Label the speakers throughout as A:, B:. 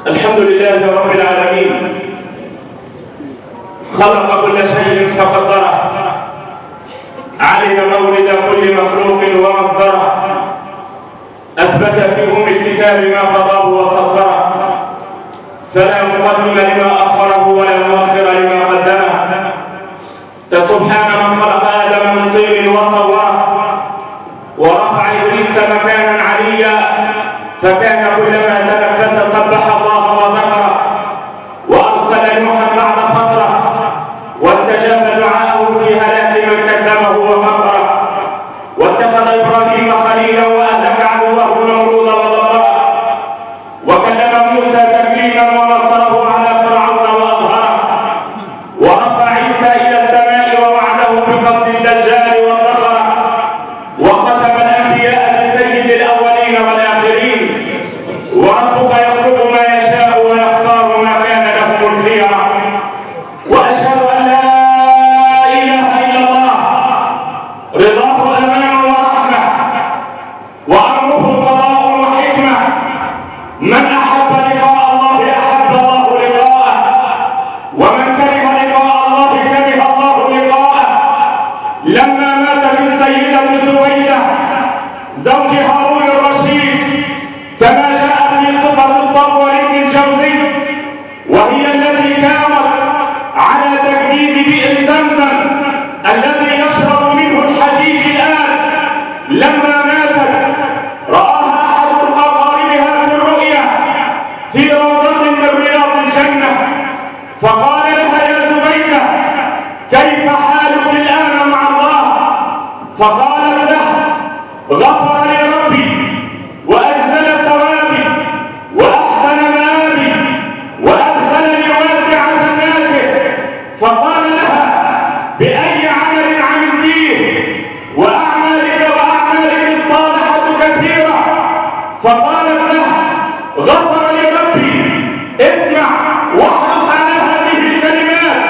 A: الحمد لله رب العالمين، خلق كل شيء فقدره، علم مولد كل مخلوق ومصدره، أثبت في أم الكتاب ما قضاه وسطره، فلا مقدم لما أخره ولا مؤخر لما قدمه. فسبحان من خلق آدم من طين وصوره، ورفع إبليس مكانا عليا، فكان كلما تنفس سبح الله وذكره، وأرسل نوحا بعد فترة واستجاب دعاءه في هلاك من كذبه وكفره، واتخذ إبراهيم خليلا وأهلك عدوه نمرود ودمره، وكلم موسى تكليما ونصره على فرعون وأظهره، ورفع عيسى إلى السماء ووعده بقتل الدجال وادخره، وختم الأنبياء بسيد الأولين والآخرين. وربك يخلق ما يشاء ويختار ما كان لهم الخيرة. وأشهد أن لا إله إلا الله، رضاه أمان ورحمة، وأمره قضاء وحكمة. من أحب لقاء الله أحب الله لقاءه، ومن كره لقاء الله كره الله لقاءه. لما ماتت السيدة زبيدة زوج هارون الرشيد كما جاء في صفة الصفوة لابن الجوزي، وهي التي كانت على تجديد بئر زمزم الذي يشرب منه الحجيج الآن، لما ماتت رآها أحد أقاربها في الرؤيا في روضة من رياض الجنة، فقال لها يا زبيدة كيف حالك الآن مع الله؟ فقالت له غفر لي ربي وأجزل ثوابي وأحسن مآبي وأدخلني واسع جناته. فقال لها بأي عمل عملتيه؟ وأعمالك الصالحة كثيرة. فقالت له غفر لي ربي، اسمع واحرص على هذه الكلمات،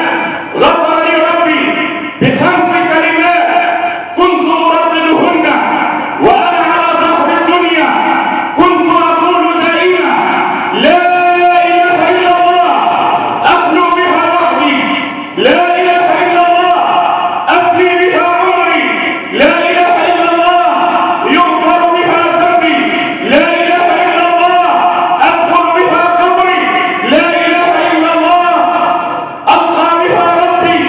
A: غفر لي ربي ب5 كلمات كنت أرددهن وأنا على ظهر الدنيا، كنت أقول دائما لا إله إلا الله أخلو بها وحدي، لا إله إلا الله أفني بها عمري، لا إله إلا الله يغفر بها ذنبي، لا إله إلا الله أدخل بها قبري، لا إله إلا الله ألقى بها ربي.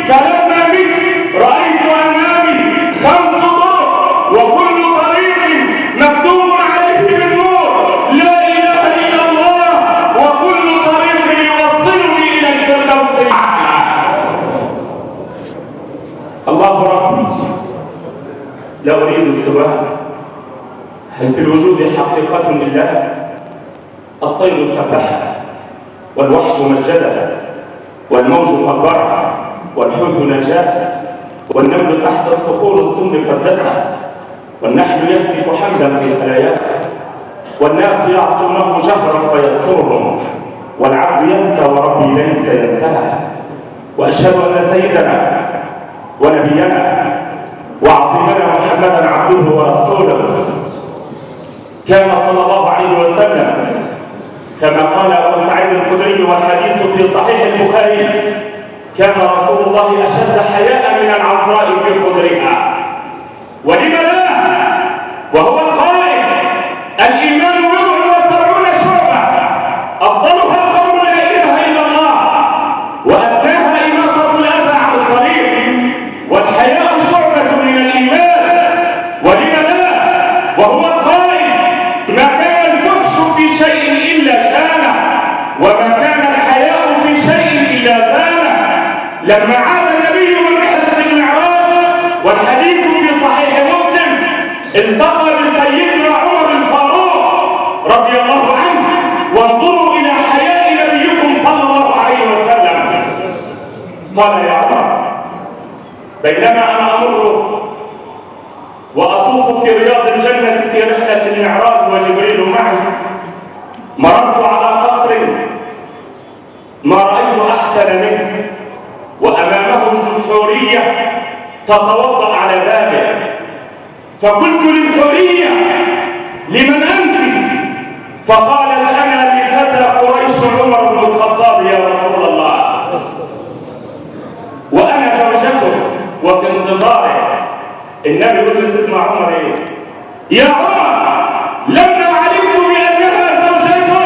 A: فلما مت رأيت أمامي 5 طرق وكل طريق مكتوب عليه بالنور لا إله إلا الله، وكل طريق يوصلني إلى الفردوس الأعلى. الله ربي لا أريد سواه. هل في الوجود حقيقة لله؟ الطير سبحها، والوحش مجدها، والموج كبرها، والحوت نجاها، والنمل تحت الصخور السند قدسها، والنحل يهتف حمدا في خلاياه، والناس يعصونه جهرا فيسرهم، والعبد ينسى وربي ليس ينساه. وأشهد أن سيدنا ونبينا وعظيمنا محمدا عبده ورسوله كان صلى الله عليه وسلم كما قال أبو سعيد الخدري والحديث في صحيح البخاري كان رسول الله أشد حياء من العذراء في خدرها. ولم لا؟ وهو القائل الإيمان 70 شعبة، أفضلها قول لا إله إلا الله، وأدناها إماطة الأذى عن الطريق، والحياء شعبة من الإيمان. ولم لا؟ وهو القائل ما كان الفحش في شيء إلا شانه، وما كان الحياء في شيء إلا زانه. لما عاد النبي من رحلة المعراج والحديث في صحيح مسلم التقى بسيدنا عمر الفاروق رضي الله عنه، وانظروا إلى حياء نبيكم صلى الله عليه وسلم. قال يا عمر بينما أنا أمر وأطوف في رياض الجنة في رحلة المعراج وجبريل معي، مررت على قصر ما رأيت أحسن منه، وأمامه جمهورية تتوضأ على بابه، فقلت للحورية لمن أنت؟ فقالت أنا لفتى قريش وفي انتظاره. النبي يقول لسيدنا عمر ايه؟ يا عمر لما علمت بانها زوجته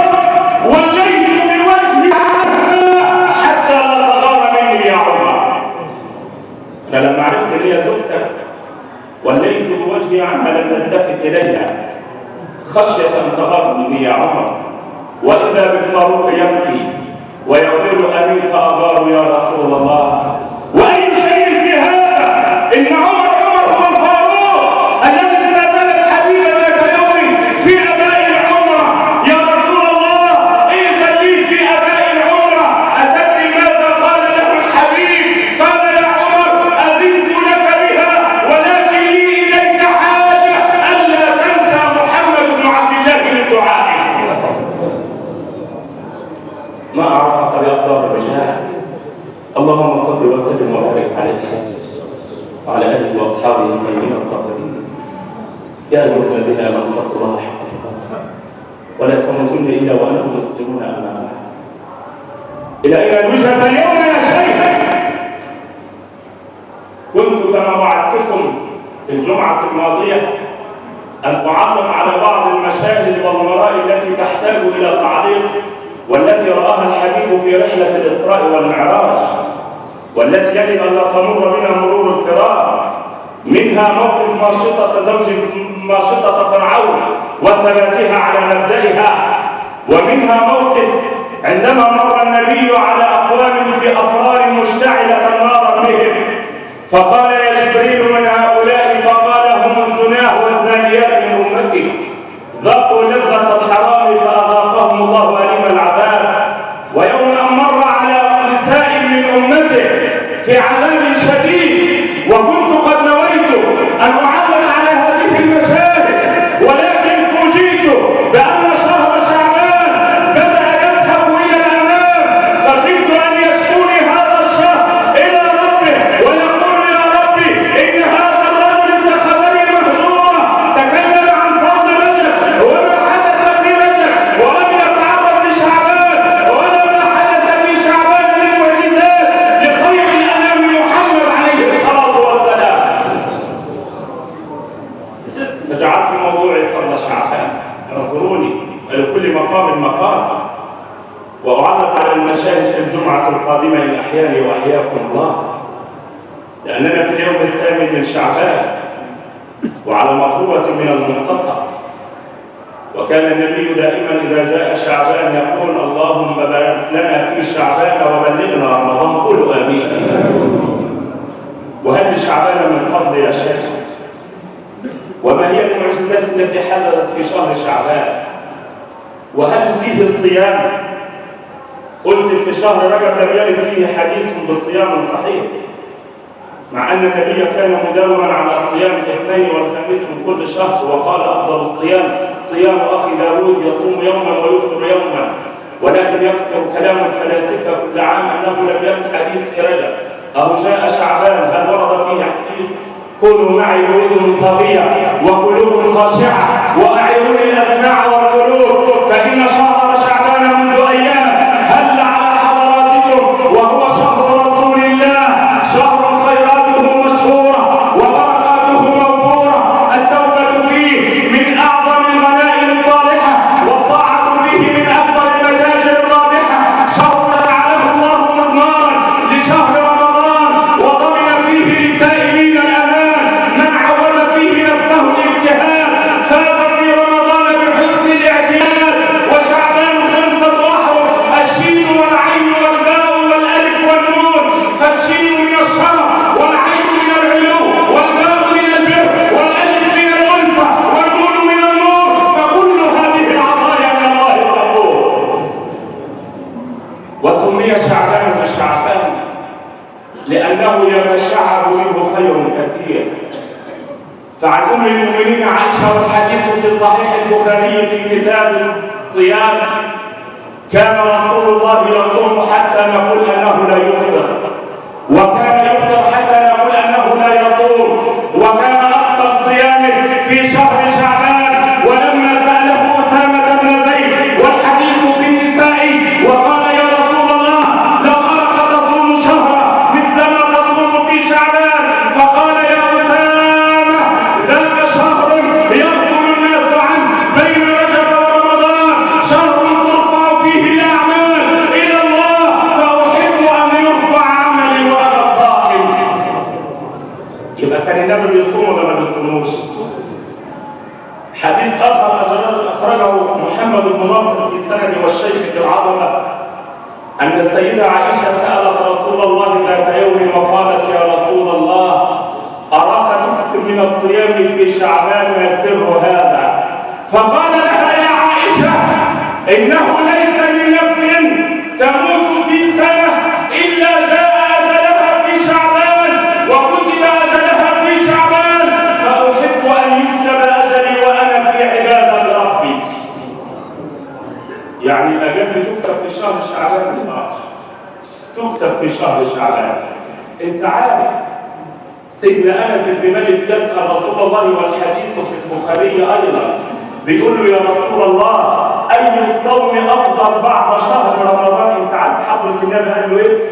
A: وليت من وجهي حتى لا تغار مني يا عمر. انا لما عرفت ان هي زوجتك وليت بوجهي عنها لم التفت اليها خشيه ان تغار مني يا عمر. واذا بالفاروق يبكي ويقول امنك اغار يا رسول الله. واي شيء في هذا ان عمر هو الفاروق الذي سابل الحبيب ذات يوم في اداء العمره. يا رسول الله اذن لي في اداء العمره. اتدري ماذا قال له الحبيب؟ قال يا عمر اذنت لك بها ولكن لي اليك حاجه الا تنسى محمد بن عبد الله للدعاء. ما أعرفك بأخبار الرجال. اللهم صل وسلم وبارك عليه وعلى آله وأصحابه الطيبين الطاهرين. يا أيها الذين آمنوا اتقوا الله حق تقاته ولا تموتن إلا وأنتم مسلمون. أما بعد، إلى أين الوجهة اليوم يا شيخ؟ كنت كما وعدتكم في الجمعة الماضية أن أعلق على بعض المشاهد والمراء التي تحتاج إلى تعليق، والتي رآها الحبيب في رحلة الإسراء والمعراج، والتي يجب أن لا تمر بنا مرور الكرام. منها موقف ماشطة زوج ماشطة فرعون وثباتها على مبدئها، ومنها موقف عندما مر النبي على أقوام في أفرار مشتعلة نارا بهم، فقال يا جبريل من هؤلاء؟ فقال هم الزناه والزانيات من أمتي ذاقوا لذة الحرام فأذاقهم الله أليم العذاب. ويوم أن مر على نساء من أمته في عذاب شديد، وكنت قد نويت أن أعلق على هذه المشاهد، ولكن فوجئت بأن شهر شعبان بدأ يزحف إلى الأمام، فخفت أن يشكوني هذا الشهر إلى ربه ويقول يا ربي إن هذا الرجل اتخذني مهجورا، تكلم عن فضل رجب وما حدث في رجب ولم يتعرض لشعبان ولا ما حدث في شعبان من معجزات لخير الأنام محمد عليه الصلاة والسلام. فجعلت موضوعي فضل شعبان. اعذروني فلكل مقام مقام، وأعلق على المشاهد في الجمعة القادمة إن أحياني وأحياكم الله، لأننا في اليوم الثامن من شعبان وعلى مقربة من المنتصف. وكان النبي دائما إذا جاء شعبان يقول اللهم بارك لنا في شعبان وبلغنا رمضان. قولوا آمين. وهل لشعبان من فضل يا شيخ؟ وما هي المعجزات التي حصلت في شهر شعبان؟ وهل فيه الصيام؟ قلت في شهر رجب لم يرد فيه حديث بالصيام صحيح، مع أن النبي كان مداوما على صيام الاثنين والخميس من كل شهر، وقال أفضل الصيام صيام أخي داود يصوم يوما ويفطر يوما. ولكن يكثر كلام الفلاسفة كل عام أنه لم يرد حديث في رجب. أو جاء شعبان هل ورد فيه حديث كونوا معي بأذن صاغية وقلوب خاشعة وأعيروني الأسماع والقلوب، فإن شهر شعبان منذ أيام هل على حضراتكم وهو شهر رسول الله، شهر خيراته مشهورة وبركاته موفورة، التوبة فيه من أعظم الغنائم الصالحة، والطاعة فيه من أفضل المتاجر الرابحة، شهر جعله الله مضمارا لشهر رمضان وضمن فيه للتائبين الأمان. من عود فيه نفسه الاجتهاد فاز في رمضان بحسن الاعتياد. وشعبان 5 أحرف، الشين والعين والباء والألف والنون، فالشين من الشرف والعين من العلو والباء من البر والألف من الألفة والنون من النور، فكل هذه العطايا من الله الغفور. وسمي شعبان بشعبان لأنه يتشعب منه خير كثير. فعن أم المؤمنين عائشة والحديث في صحيح البخاري في كتاب الصيام كان رسول الله يصوم حتى نقول أنه لا يفطر، وكان يفطر حتى نقول أنه لا يصوم، وكان أفضل صيامه في شهر شعبان. ولما سأله أسامة بن زيد والحديث في النساء وقال يا رسول الله لو أراك تصوم شهرا مثل ما تصوم في شعبان، محمد بن ناصر في سند والشيخ بالعظمة أن السيدة عائشة سألت رسول الله ذات يوم وقالت: يا رسول الله، أراك تكثر من الصيام في شعبان، ما سر هذا؟ فقال لها: يا عائشة، إنه ليس لنفس تموت في سنة إلا جاء أجلها في شعبان وكتب أجلها في شعبان، فأحب أن يكتب أجلي وأنا في عبادة ربي. يعني الأجل تكتب في شهر شعبان، تكتب في شهر شعبان. أنت عارف سيدنا أنس بن مالك يسأل رسول الله والحديث في البخاري أيضا، بيقول له: يا رسول الله، أي الصوم أفضل بعد شهر رمضان؟ أنت عارف حضرة النبي قال له إيه؟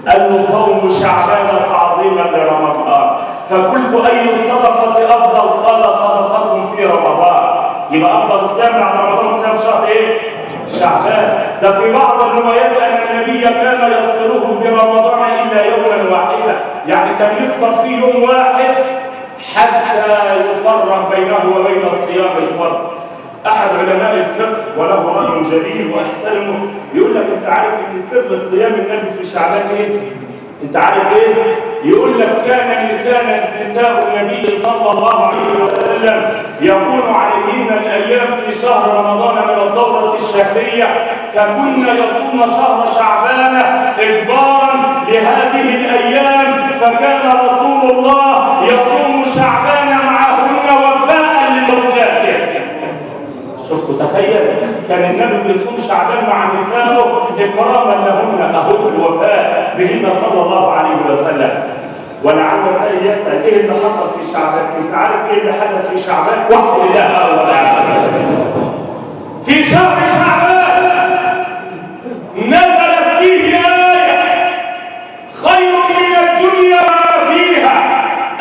A: قال له: صوم شعبان تعظيما لرمضان. فقلت: أي الصدقة أفضل؟ قال: صدقة في رمضان. يبقى أفضل الصيام بعد رمضان صيام شهر إيه؟ شعبان. ده في بعض الروايات أن النبي كان يصله برمضان إلا يوما واحدا، يعني كان يفطر فيه يوم واحد حتى يفرق بينه وبين صيام الفرض. أحد علماء الفقه وله رأي جليل واحترمه يقول لك: أنت عارف إن سر صيام النبي في شعبان إيه؟ أنت عارف إيه؟ يقول لك: كان نساء النبي صلى الله عليه وسلم يكون عليهن الأيام في شهر رمضان من الدورة الشهرية، فكن يصوم شهر شعبان إجبارا لهذه الأيام، فكان رسول الله يصوم شعبان معهن وفاء لزوجاته. شفتوا؟ تخيل، كان النبي بيصوم شعبان مع نسائه إكراما لهن، أهو الوفاء بهن صلى الله عليه وسلم. ولعل سائل يسأل: إيه اللي حصل في شعبان؟ أنت عارف إيه اللي حدث في شعبان؟ وحد الله ولا في شهر شعبان نزلت فيه آية خير من الدنيا فيها،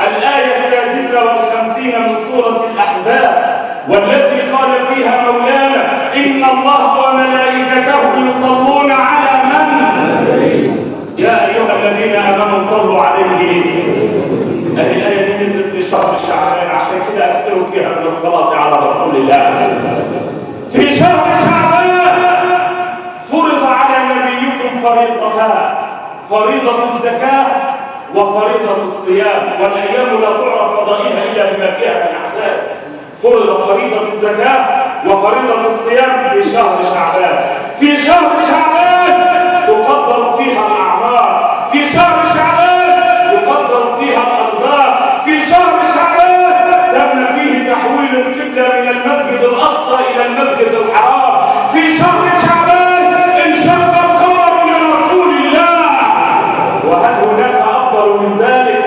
A: الآية 56 من سورة الأحزاب، والتي قال فيها مولانا: إن الله وملائكته يصلون على من؟ يا أيها الذين آمنوا صلوا عليه. الآية دي نزلت في شهر شعبان، عشان كده أكثروا فيها من الصلاة على رسول الله. في شهر شعبان فرض على نبيكم فريضتان: فريضة الزكاة وفريضة الصيام، والأيام لا تعرف فضائلها إلا بما فيها من أحداث. فرض فريضة الزكاة وفريضة الصيام في شهر شعبان. في شهر شعبان تقدر فيها الأعمار، في شهر شعبان يقدر فيها الأرزاق، في شهر شعبان تم فيه تحويل القبلة من المسجد الأقصى إلى المسجد الحرام، في شهر شعبان انشق القمر لرسول الله. وهل هناك أفضل من ذلك؟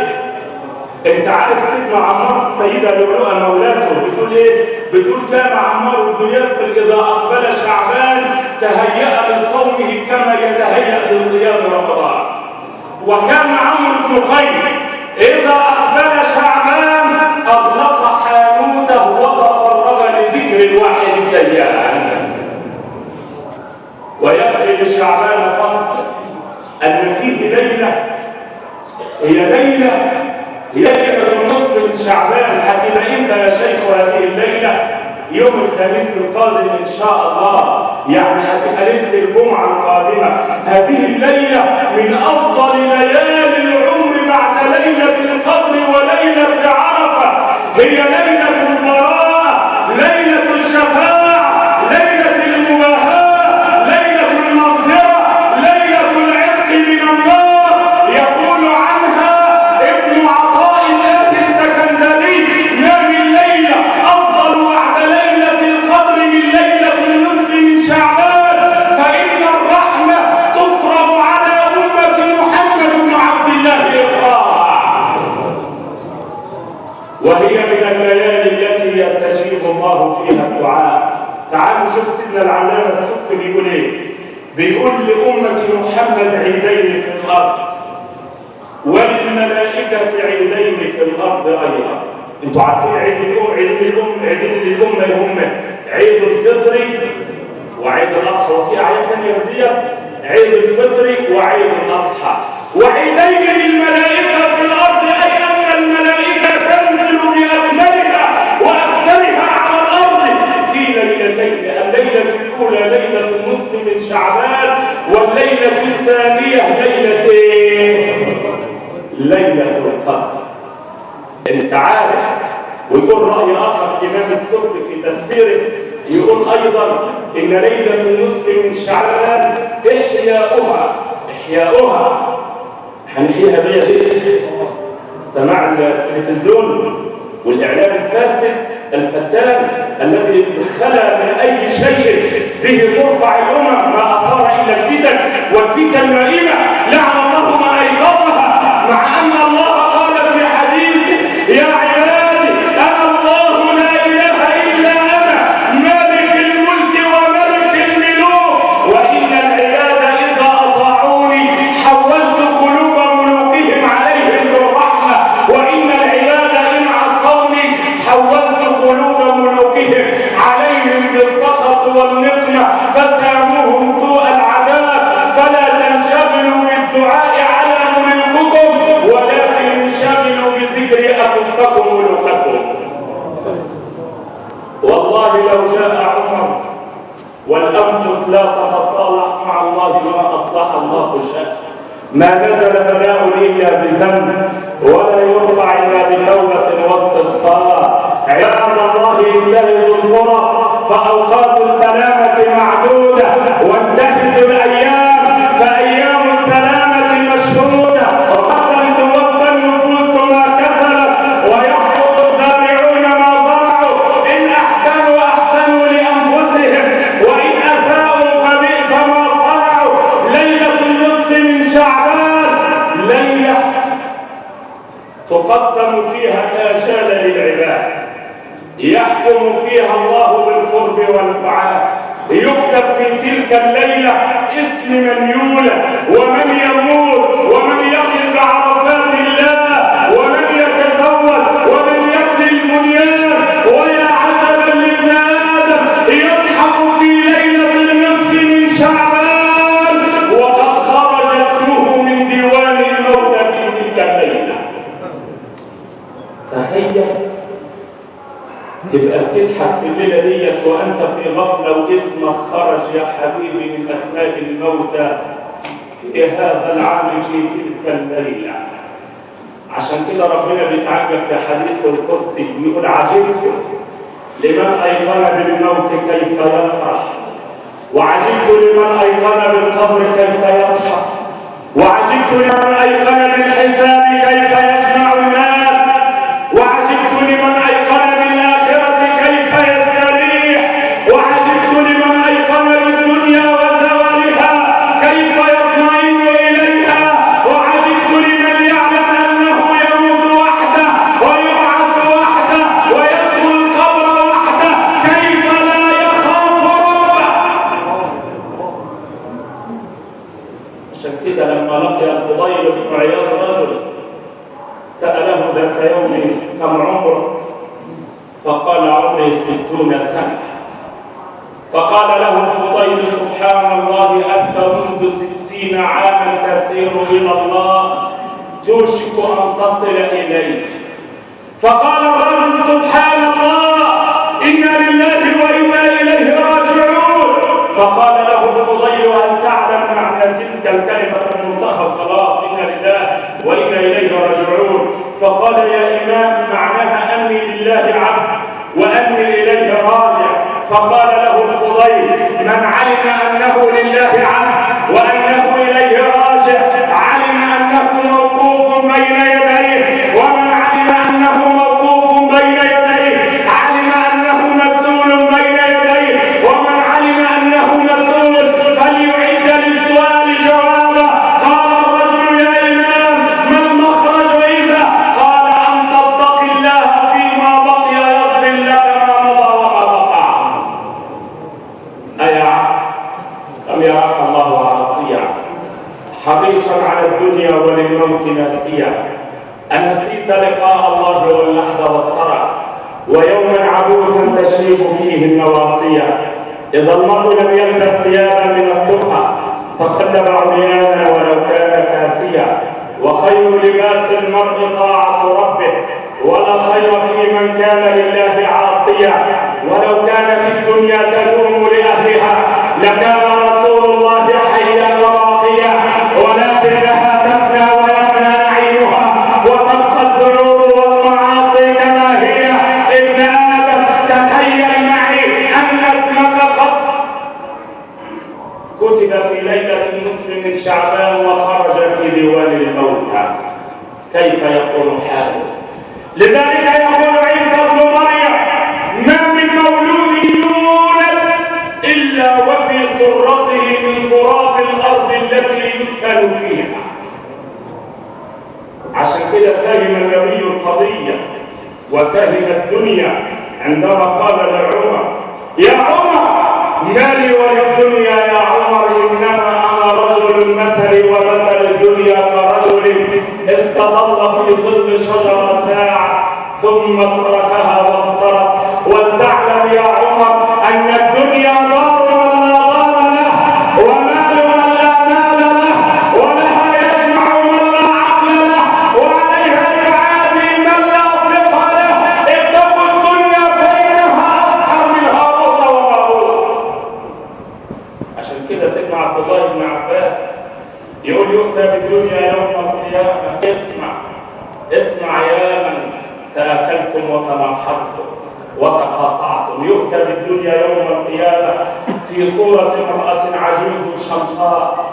A: انت عارف سيدنا عمار، سيدة لؤلؤة مولاته بتقول ايه؟ بتقول: كان عمار بن ياسر إذا أقبل شعبان تهيأ لصومه كما يتهيأ لصيام رمضان. وكان عمرو بن قيس إذا أقبل شعبان أغلق حانوته وتفرغ لذكر الواحد الديان. ويكفي لشعبان فضل أن فيه ليلة، هي ليلة النصف من شعبان. هتبقى امتى يا شيخ هذه الليلة؟ يوم الخميس القادم إن شاء الله، يعني هتبقى ليلة الجمعة القادمة. هذه الليلة من أفضل ليالي العمر بعد ليلة القدر وليلة عرفة. هي ليلة البراءة، ليلة الشفاعة، ليلة المباهاة، ليلة المغفرة، ليلة العتق من النار. يقول عنها ابن عطاء الله السكندري: ما من ليلة أفضل بعد ليلة القدر من ليلة النصف من شعبان، فإن الرحمة تفرض على أمة محمد بن عبد الله إفراطا. وهي من الليالي التي يستجيب الله فيها الدعاء. تعالوا شوف سيدنا العلامة السبكي بيقول ايه؟ بيقول: لأمة محمد عيدين في الأرض وللملائكة عيدين في الأرض أيضا. انتوا عارفين عيدين الأمة هم عيد الفطر وعيد الأضحى، وفي أعياد تانية بدية: عيد الفطر وعيد الأضحى. وعيدين للملائكة في الأرض، أي أن الملائكة تنزل بأكملها وأكثرها على الأرض في ليلتين ليلتين: الليلة الأولى ليلة النصف من شعبان، والليلة الثانية ليلة القدر. انت عارف. ويقول رأي آخر إمام السبكي في تفسيره، يقول أيضا إن ليلة النصف من شعبان إحياؤها هنحييها بيا سماع التلفزيون والإعلام الفاسد الفتان الذي خلا من أي شيء به ترفع الأمم ما أثار إلا الفتن، والفتن نائمة لعن الله ما أيقظها، مع أن الله قال في حديثه: يا عبادي أنا الله لا إله إلا أنا مالك الملك وملك الملوك، وإن العباد إذا أطاعوني حولت قلوب ملوكهم عليهم بالرحمة، وإن العباد إن عصوني حولت قلوب ملوكهم عليهم بالسخط والنقمة، فساموهم سوء العذاب. فلا تنشغلوا بالدعاء على ملوككم، ولكن انشغلوا بذكر أكفكم ملوككم. والله لو جاء عمر والأنفس لا تتصالح مع الله ما أصلح الله شيئا. ما نزل بلاء إلا بذنب، ولا يرفع إلا بتوبة واستغفار. عباد الله انتهزوا الفرص، فأوقات السلامة معدودة، وانتهزوا الأيام فأيام السلامة مشهودة. وغدا توفى النفوس ما كسبت، ويحصد الزارعون ما زرعوا. إن أحسنوا أحسنوا لأنفسهم، وإن أساءوا فبئس ما صنعوا. ليلة النصف من شعبان ليلة تقسم فيها الآجال للعباد، يحكم فيها الله بالقرب والدعاء. يكتب في تلك الليلة اسم من يولد ومن يموت ومن يقف بعرفات الله ومن يتزوج ومن يبني البنيان. ويا عجبا لابن آدم يضحك في ليلة النصف من شعبان وقد خرج اسمه من ديوان الموتى في تلك الليلة. تخيل تبقى بتضحك في الليلة ديت وأنت في غفلة واسمك خرج يا حبيبي من أسماء الموتى في هذا العام في تلك الليلة. عشان كده ربنا بيتعجب في حديثه القدسي، بيقول: عجبت لمن أيقن بالموت كيف يفرح، وعجبت لمن أيقن بالقبر كيف يضحك، وعجبت لمن أيقن بالحساب كيف يجمع المال، وعجبت لمن أيقن كيف يستريح، وعجبت لمن أيقن بالدنيا وزوالها كيف يطمئن إليها، وعجبت لمن يعلم أنه يموت وحده ويبعث وحده ويدخل القبر وحده كيف لا يخاف ربه. عشان كده لما لقي الفضيل بن عياض رجل سأله ذات يوم: كم عمرك؟ فقال: عمري 60 سنة. فقال له الفضيل: سبحان الله، أنت منذ 60 عاما تسير إلى الله، توشك أن تصل إليه. فقال الرجل: سبحان الله، إنا لله وإنا إليه راجعون. فقال له الفضيل: هل تعلم معنى تلك الكلمة المنتهى؟ خلاص إنا لله وإنا إليه راجعون. فقال: يا إمام، معناها أني لله عبد وأني إليه راجع. فقال له الفضيل: من علم أنه لله عبد وأنه إليه راجع علم أنه موقوف بين يديه، ومن علم أنه موقوف بين يديه علم أنه مسؤول بين يديه، ومن علم أنه مسؤول فليعد للسؤال جوابا. قال الرجل: يا إمام، ما المخرج إذا؟ قال: أن تتقي الله فيما بقي يغفر لك ما مضى وما بقى. أيا كم يراك الله عاصيا حريصا على الدنيا وللموت ناسيا، أنسيت لقاء الله واللحظة والثرى، ويوما عبوثا تشريف فيه النواصية. إذا المرء لم يلبس ثيابا من التقى تقلب عميانا ولو كان كاسيا. وخير لباس المرء طاعة ربه، ولا خير في من كان لله عاصيا. ولو كانت الدنيا تدوم لكان رسول الله حيا وراقيا، ولكنها تفنى ويفنى نعيمها وتبقى الذنوب والمعاصي كما هي. ابن آدم تخيل معي أن اسمك قد كتب في ليلة النصف من شعبان وخرج في ديوان الموتى، كيف يكون حاله؟ لذلك يقول عيسى ابن مريم: ما من مولود يولد إلا وفي سرته من تراب الأرض التي يدفن فيها. عشان كده فهم النبي القضية وفهم الدنيا عندما قال لعمر: يا عمر ما لي وللدنيا يا عمر، إنما أنا رجل مثلي ومثل الدنيا كرجل استظل في ظل شجرة ساعة ثم تركها وانصرف. ولتعلم يا عمر أن الدنيا دار من لا دار له، ومال من لا مال له، ولها يجمع من لا عقل له، وعليها يعادي من لا فقه له. اتقوا الدنيا فإنها أسحر من هاروت وماروت. عشان كده سيدنا عبد الله بن عباس يقول: يؤتى بالدنيا يوم القيامة. اسمع يا من تاكلتم وتناحرتم وتقاطعتم. يؤتى بالدنيا يوم القيامة في صورة امرأة عجوز شمخاء،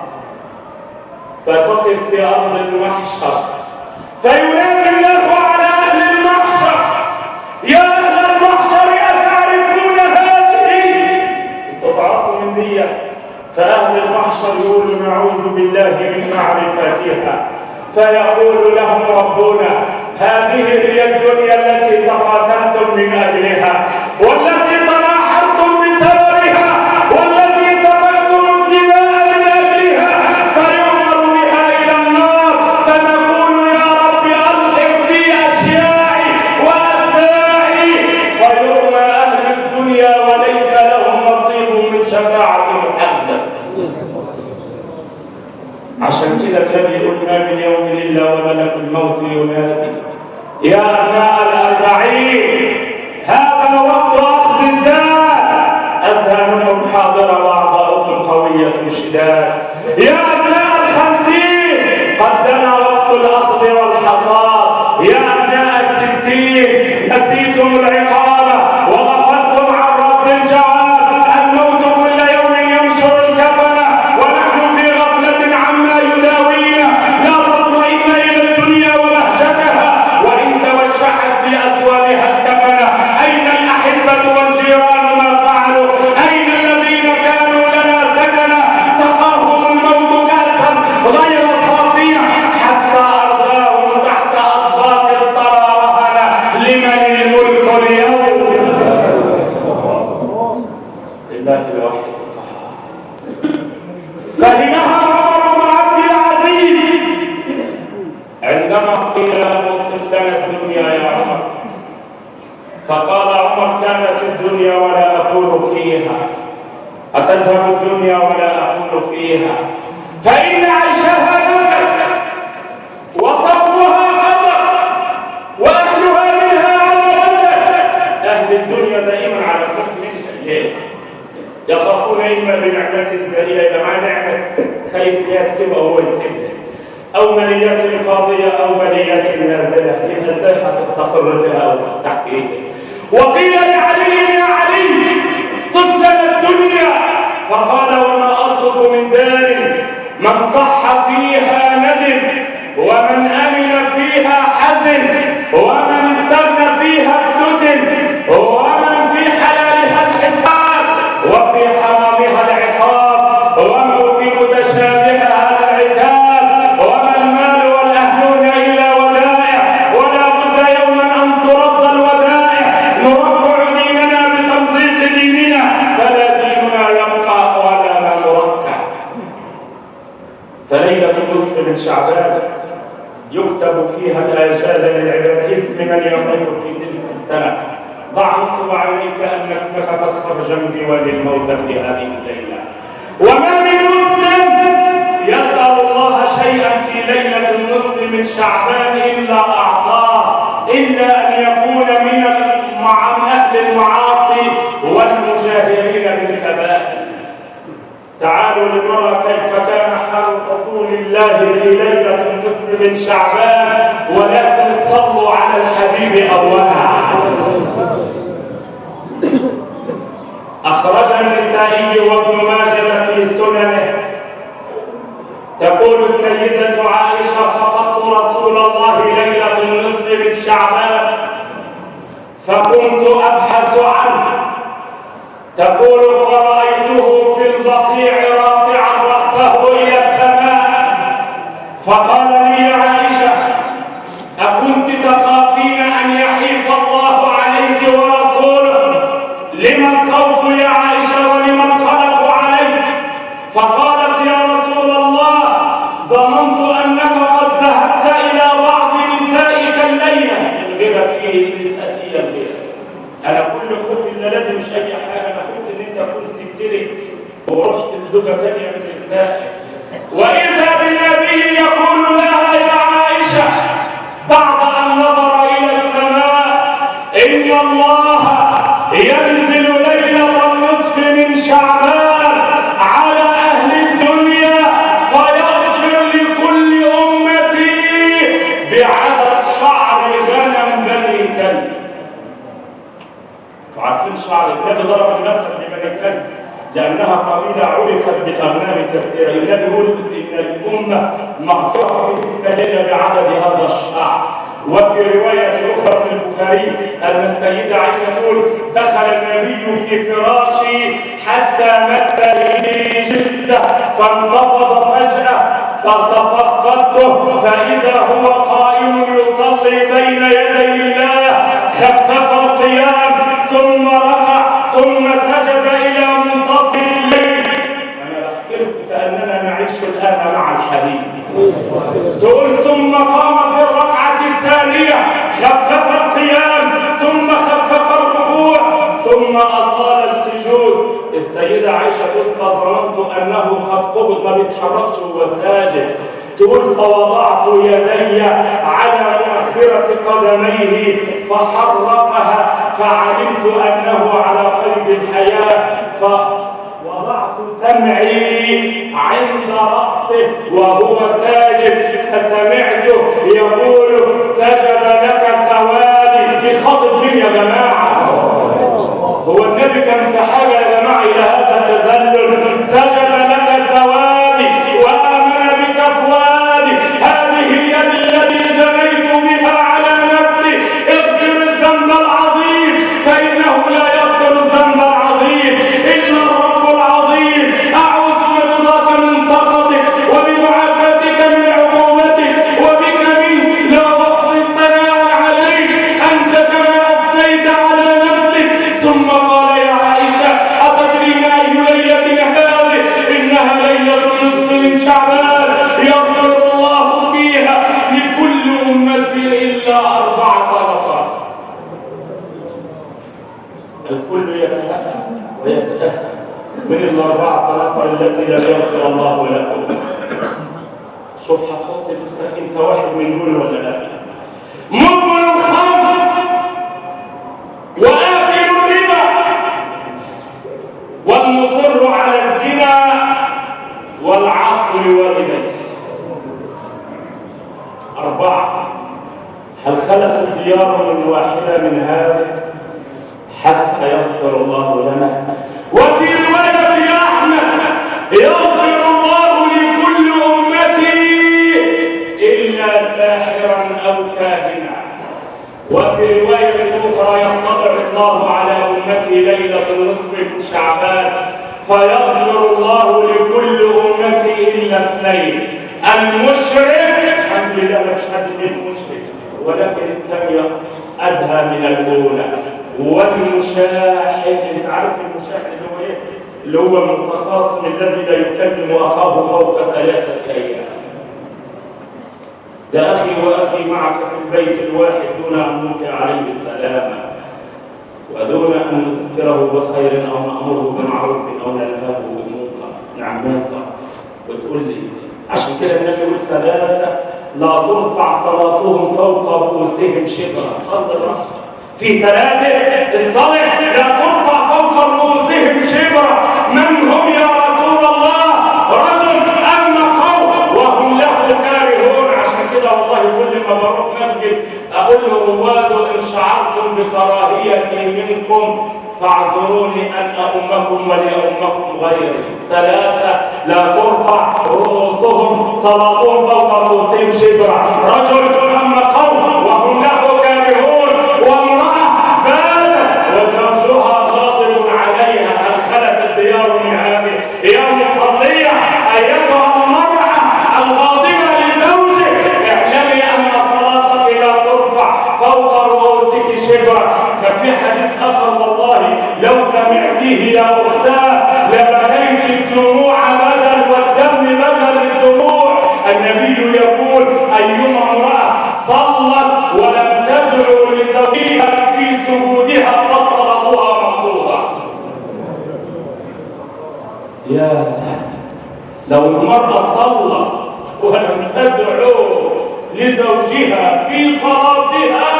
A: فتقف في أرض المحشر، فينادي الله على أهل المحشر: يا أهل المحشر أتعرفون هذه؟ أنتم تعرفوا من دي؟ فأهل المحشر يقولوا: نعوذ بالله من معرفتها. فيقول لهم ربنا: هذه هي الدنيا التي تقاتلتم من أجلها، والتي تناحرتم بسببها، والتي سفكتم الدماء من أجلها. فيؤمر بها إلى النار، فنقول: يا رب ألحق بي أشياعي وأتباعي. فيرمى أهل الدنيا وليس لهم نصيب من شفاعة محمد. عشان كده كان يقول: ما من يوم إلا وملك الموت ينادي: يا أبناء الأربعين هذا وقت أخذ الزاد، أذهانكم حاضرة وأعضاؤكم قوية شداد. يا أبناء الخمسين قد دنا وقت الأخذ والحصاد. يا أبناء الستين نسيتم العقابة وغفلتم عن رد الجواب. الموت كل يوم ينشر الكفن ونحن في غفلة عما يداوينا. لا تطمئن إلى الدنيا وبهجتها، وإن توشحت في أسوارها الدفنة. أين الأحبة والجيران ما فعلوا؟ أين الذين كانوا لنا سكنا؟ سقاهم الموت كأسا غير صافية حتى أرداهم تحت أضداد الثرى رهنا. لمن الملك اليوم؟ لله الواحد القهار. فهمها عمر بن عبد العزيز عندما قيل له: صف لنا الدنيا يا عمر. فقال عمر: كانت الدنيا ولا أكون فيها، أتذهب الدنيا ولا أكون فيها، فإن عيشها نكد وصفوها قدر وأهلها منها على وجه. أهل الدنيا دائما على خوف منها. ليه؟ يخافون إما بنعمة زائلة، إذا مع نعمة خايف إنها تسيبها وهو يسيبها، أو منيات قاضية أو منيات نازلة، يبقى إزاي هتستقر فيها أو تفتح فيها. وقيل لعلي: يا علي صف لنا الدنيا. فقال: وما أصف من دار من صح فيها ندم، ومن أمن فيها حزن، ومن استغنى فيها افتتن، ومن في حلالها الحساب وفي حرامها العقاب، ومن في متشابهها العتاب، وما المال والأهلون إلا ودائع، ولا بد يوما أن ترد الودائع. نرفع ديننا بتمزيق ديننا، فلا ديننا يبقى ولا ما نركع. فليلة النصف من شعبان يكتب فيها الآجال للعباد، اسم من يمر في تلك السنة. ضع نصب عليك أن اسمك قد خرج من ديوان الموت في هذه الليلة. وما من مسلم يسأل الله شيئا في ليلة النصف من شعبان إلا أعطاه، إلا أن يكون من أهل المعاصي والمجاهرين بالكبائر. تعالوا لنرى كيف كان حال رسول الله في ليلة النصف من شعبان، ولكن صلوا على الحبيب أولا. أخرج النسائي وابن ماجه في سننه، تقول السيدة عائشة: خطبت رسول الله ليلة النصف من شعبان فكنت أبحث عنه، تقول: فرأيته في البقيع رافعا رأسه إلى السماء، فقال لي يا عائشة: أكنت تخافين أن يحيف الله عليك ورسوله؟ لما الخوف يا عائشة ولما القلق عليك؟ فقالت: يا رسول الله، ظننت أنك قد ذهبت إلى بعض نسائك الليلة. الغيرة فيه النساء فيها الغيرة. أنا كل خوف الليلة مش أي حاجة، أنا خفت إن أنت تكون سبتلك ورحت لزوجة ثانية من نسائك. وإذا بالنبي يقول لها: يا عائشة، بعد أن نظر إلى السماء: إن الله ينزل ليلة النصف من شعبان على أهل الدنيا فيغفر لكل أمتي بعدد شعر غنم بني كلب. عارفين شعر النبي ضرب المثل لبني كلب لأنها قبيلة عرفت بالأغنام كثيرة. النبي يقول إن الأمة مغفرة هي بعدد هذا الشعر. وفي رواية أخرى في البخاري أن السيدة عائشة تقول: دخل النبي في فراشي حتى مس لي جلده فانتفض فجأة فتفقدته فإذا هو قائم يصلي بين يدي الله، خفف القيام ثم ركع ثم سجد إلى منتصف الليل. أنا بحكي لكم كأننا نعيش الآن مع الحبيب. تقول: ثم قام في الركعة الثانية خفف القيام ثم خفف الركوع ثم أطال السجود. السيدة عائشة تقول: فظننت أنه قد قبض، ما بيتحركش وهو ساجد. تقول: فوضعت يدي على مؤخرة قدميه فحركها فعلمت أنه على قيد الحياة، فوضعت سمعي عند رأسه وهو ساجد فسمعته يقول: سجد لك سوادي. بخاطب مين يا جماعة؟ هو النبي كان في حاجة يا جماعة إلى هذا التذلل؟ سجد لك سوادي وآمن بك فؤادي، هذه اليد التي جنيت بها على نفسي، اغفر الذنب العظيم فإنه لا يغفر الذنب العظيم إلا الرب العظيم. أعوذ برضاك من سخطك وبمعافاتك من عقوبتك وبك منك لا أحصي الثناء عليك أنت كما أثنيت على نفسك. ثم قال: يا عائشة، أتدرين أي ليلة هذه؟ إنها ليلة النصف من شعبان يغفر الله فيها لكل أمتي إلا 4 نفر. الكل يتأهل ويتأهل من 4 نفر التي لم يغفر الله لهم. شوف هتحط نفسك انت واحد من دول ولا لا؟ مدمن الخمر وآكل الربا والمصر على الزنا والعاق لوالديه. 4. هل خلت الديار من واحدة من هذه حتى يغفر الله لنا؟ وفي رواية يا أحمد: يغفر الله لكل أمتي إلا ساحرا أو كاهنا. وفي رواية أخرى: يطلع الله على أمتي ليلة النصف من شعبان فيغفر الله لكل أمتي إلا 2: المشرك، الحمد لله مش حد فيهم مشرك، ولكن الثانية أدهى من الأولى، والمشاحن. انت عارف المشاحن اللي هو ايه؟ اللي هو المتخاصم الذي لا يكلم أخاه فوق 3 أيام. يا أخي وأخي معك في البيت الواحد دون أن نلقي عليه سلاما ودون أن نذكره بخير أو نأمره بمعروف أو ننهاه بمنكر. نعم منكر. وتقول لي عشان كده النبي يقول: 3 لا ترفع صلاتهم فوق رؤوسهم شبرا. صلى الرحمة في 3 الصلاة لا ترفع فوق رؤوسهم شبرا. من هم يا رسول الله؟ فاعذروني أن أؤمكم وليؤمكم غيري. ثلاثة لا ترفع رؤوسهم صلاتهم فوق رؤوسهم شبرا. رجل أما قوم وهم له كارهون، وامرأة باتت وزوجها غاضب عليها. هل خلت الديار من هذه؟ يا مصلية أيتها المرأة الغاضبة لزوجك، اعلمي أن صلاتك لا ترفع فوق رؤوسك شبرا. ففي حديث آخر والله لو سمعتيه يا أختاه لبكيت الدموع بدل والدم بدل الدموع. النبي يقول أيما امرأة صلت ولم تدعو لزوجها في سجودها فصلتها مقطوعة. يا لو المرأة صلت ولم تدعو لزوجها في صلاتها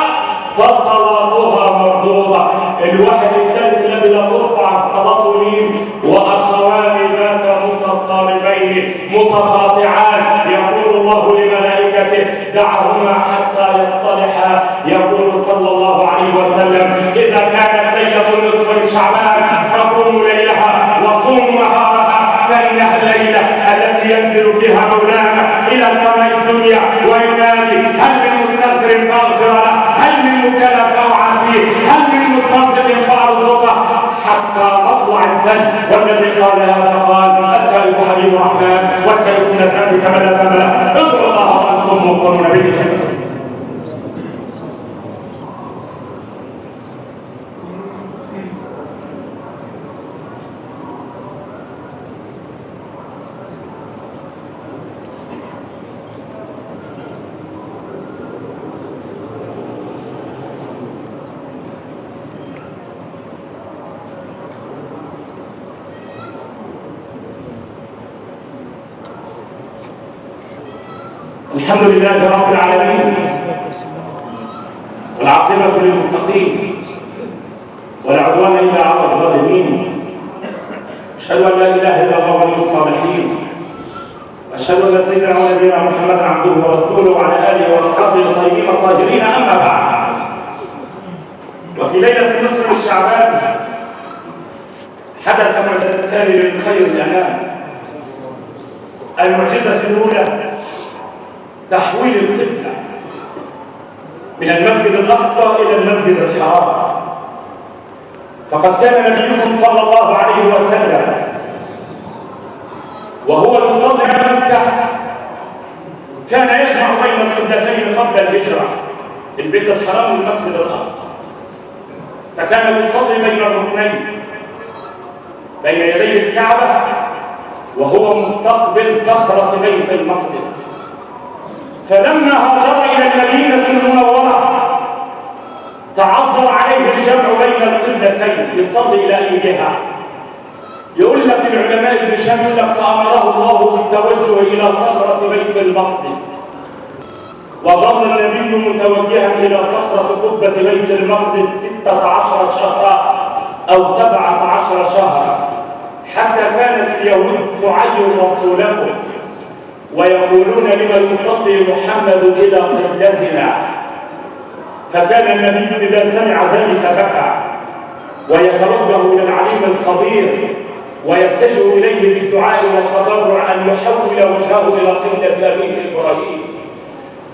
A: فصلاتها مردودة. الواحد الثالث الذي لا ترفع صلاته مين؟ وأخوان ذات متصاربين متقاطعان. يقول الله لملائكته دعهما حتى يصطلحا. يقول صلى الله عليه وسلم إذا كانت ليلة نصف شعبان فقوموا ليلها وصوموا نهارها، فإنها الليلة التي ينزل فيها مولانا إلى سماء الدنيا وينادي هل من مستغفر فاغفر له، هل من مبتلى فاعافيه، هل من مسترزق فارزقه، حتى مطلع الفجر. والذي قال هذا قال التائب حبيب الرحمن والتائب من الذنب كما لا ذنب له. ادعوا الله وانتم موقنون بالجنة. الحمد لله رب العالمين، والعاقبة للمتقين، ولا عدوان إلا على الظالمين. أشهد أن لا إله إلا الله ولي الصالحين، وأشهد أن سيدنا ونبينا محمدا عبده ورسوله وعلى آله وأصحابه الطيبين الطاهرين. أما بعد، وفي ليلة النصف من شعبان حدث معجزتان من خير الأنام. المعجزة الأولى تحويل القبلة من المسجد الأقصى إلى المسجد الحرام. فقد كان نبيكم صلى الله عليه وسلم وهو يصلي في مكة كان يجمع بين القبلتين قبل الهجرة، البيت الحرام والمسجد الأقصى. فكان يصلي بين الركنين بين يدي الكعبة وهو مستقبل صخرة بيت المقدس. فلما هاجر إلى المدينة المنورة تعذر عليه الجمع بين القبلتين، يصلي إلى أي جهة. يقول لك العلماء ابن هشام لك فأمره الله بالتوجه إلى صخرة بيت المقدس، وظل النبي متوجها إلى صخرة قبة بيت المقدس 16 شهرا أو 17 شهرا، حتى كانت اليهود تعين رسولهم ويقولون لمن يصلي محمد إلى قبلتنا. فكان النبي إذا سمع ذلك بكى ويتوجه إلى العليم الخبير ويتجه إليه بالدعاء والتضرع أن يحول وجهه إلى قبلة أبيه إبراهيم.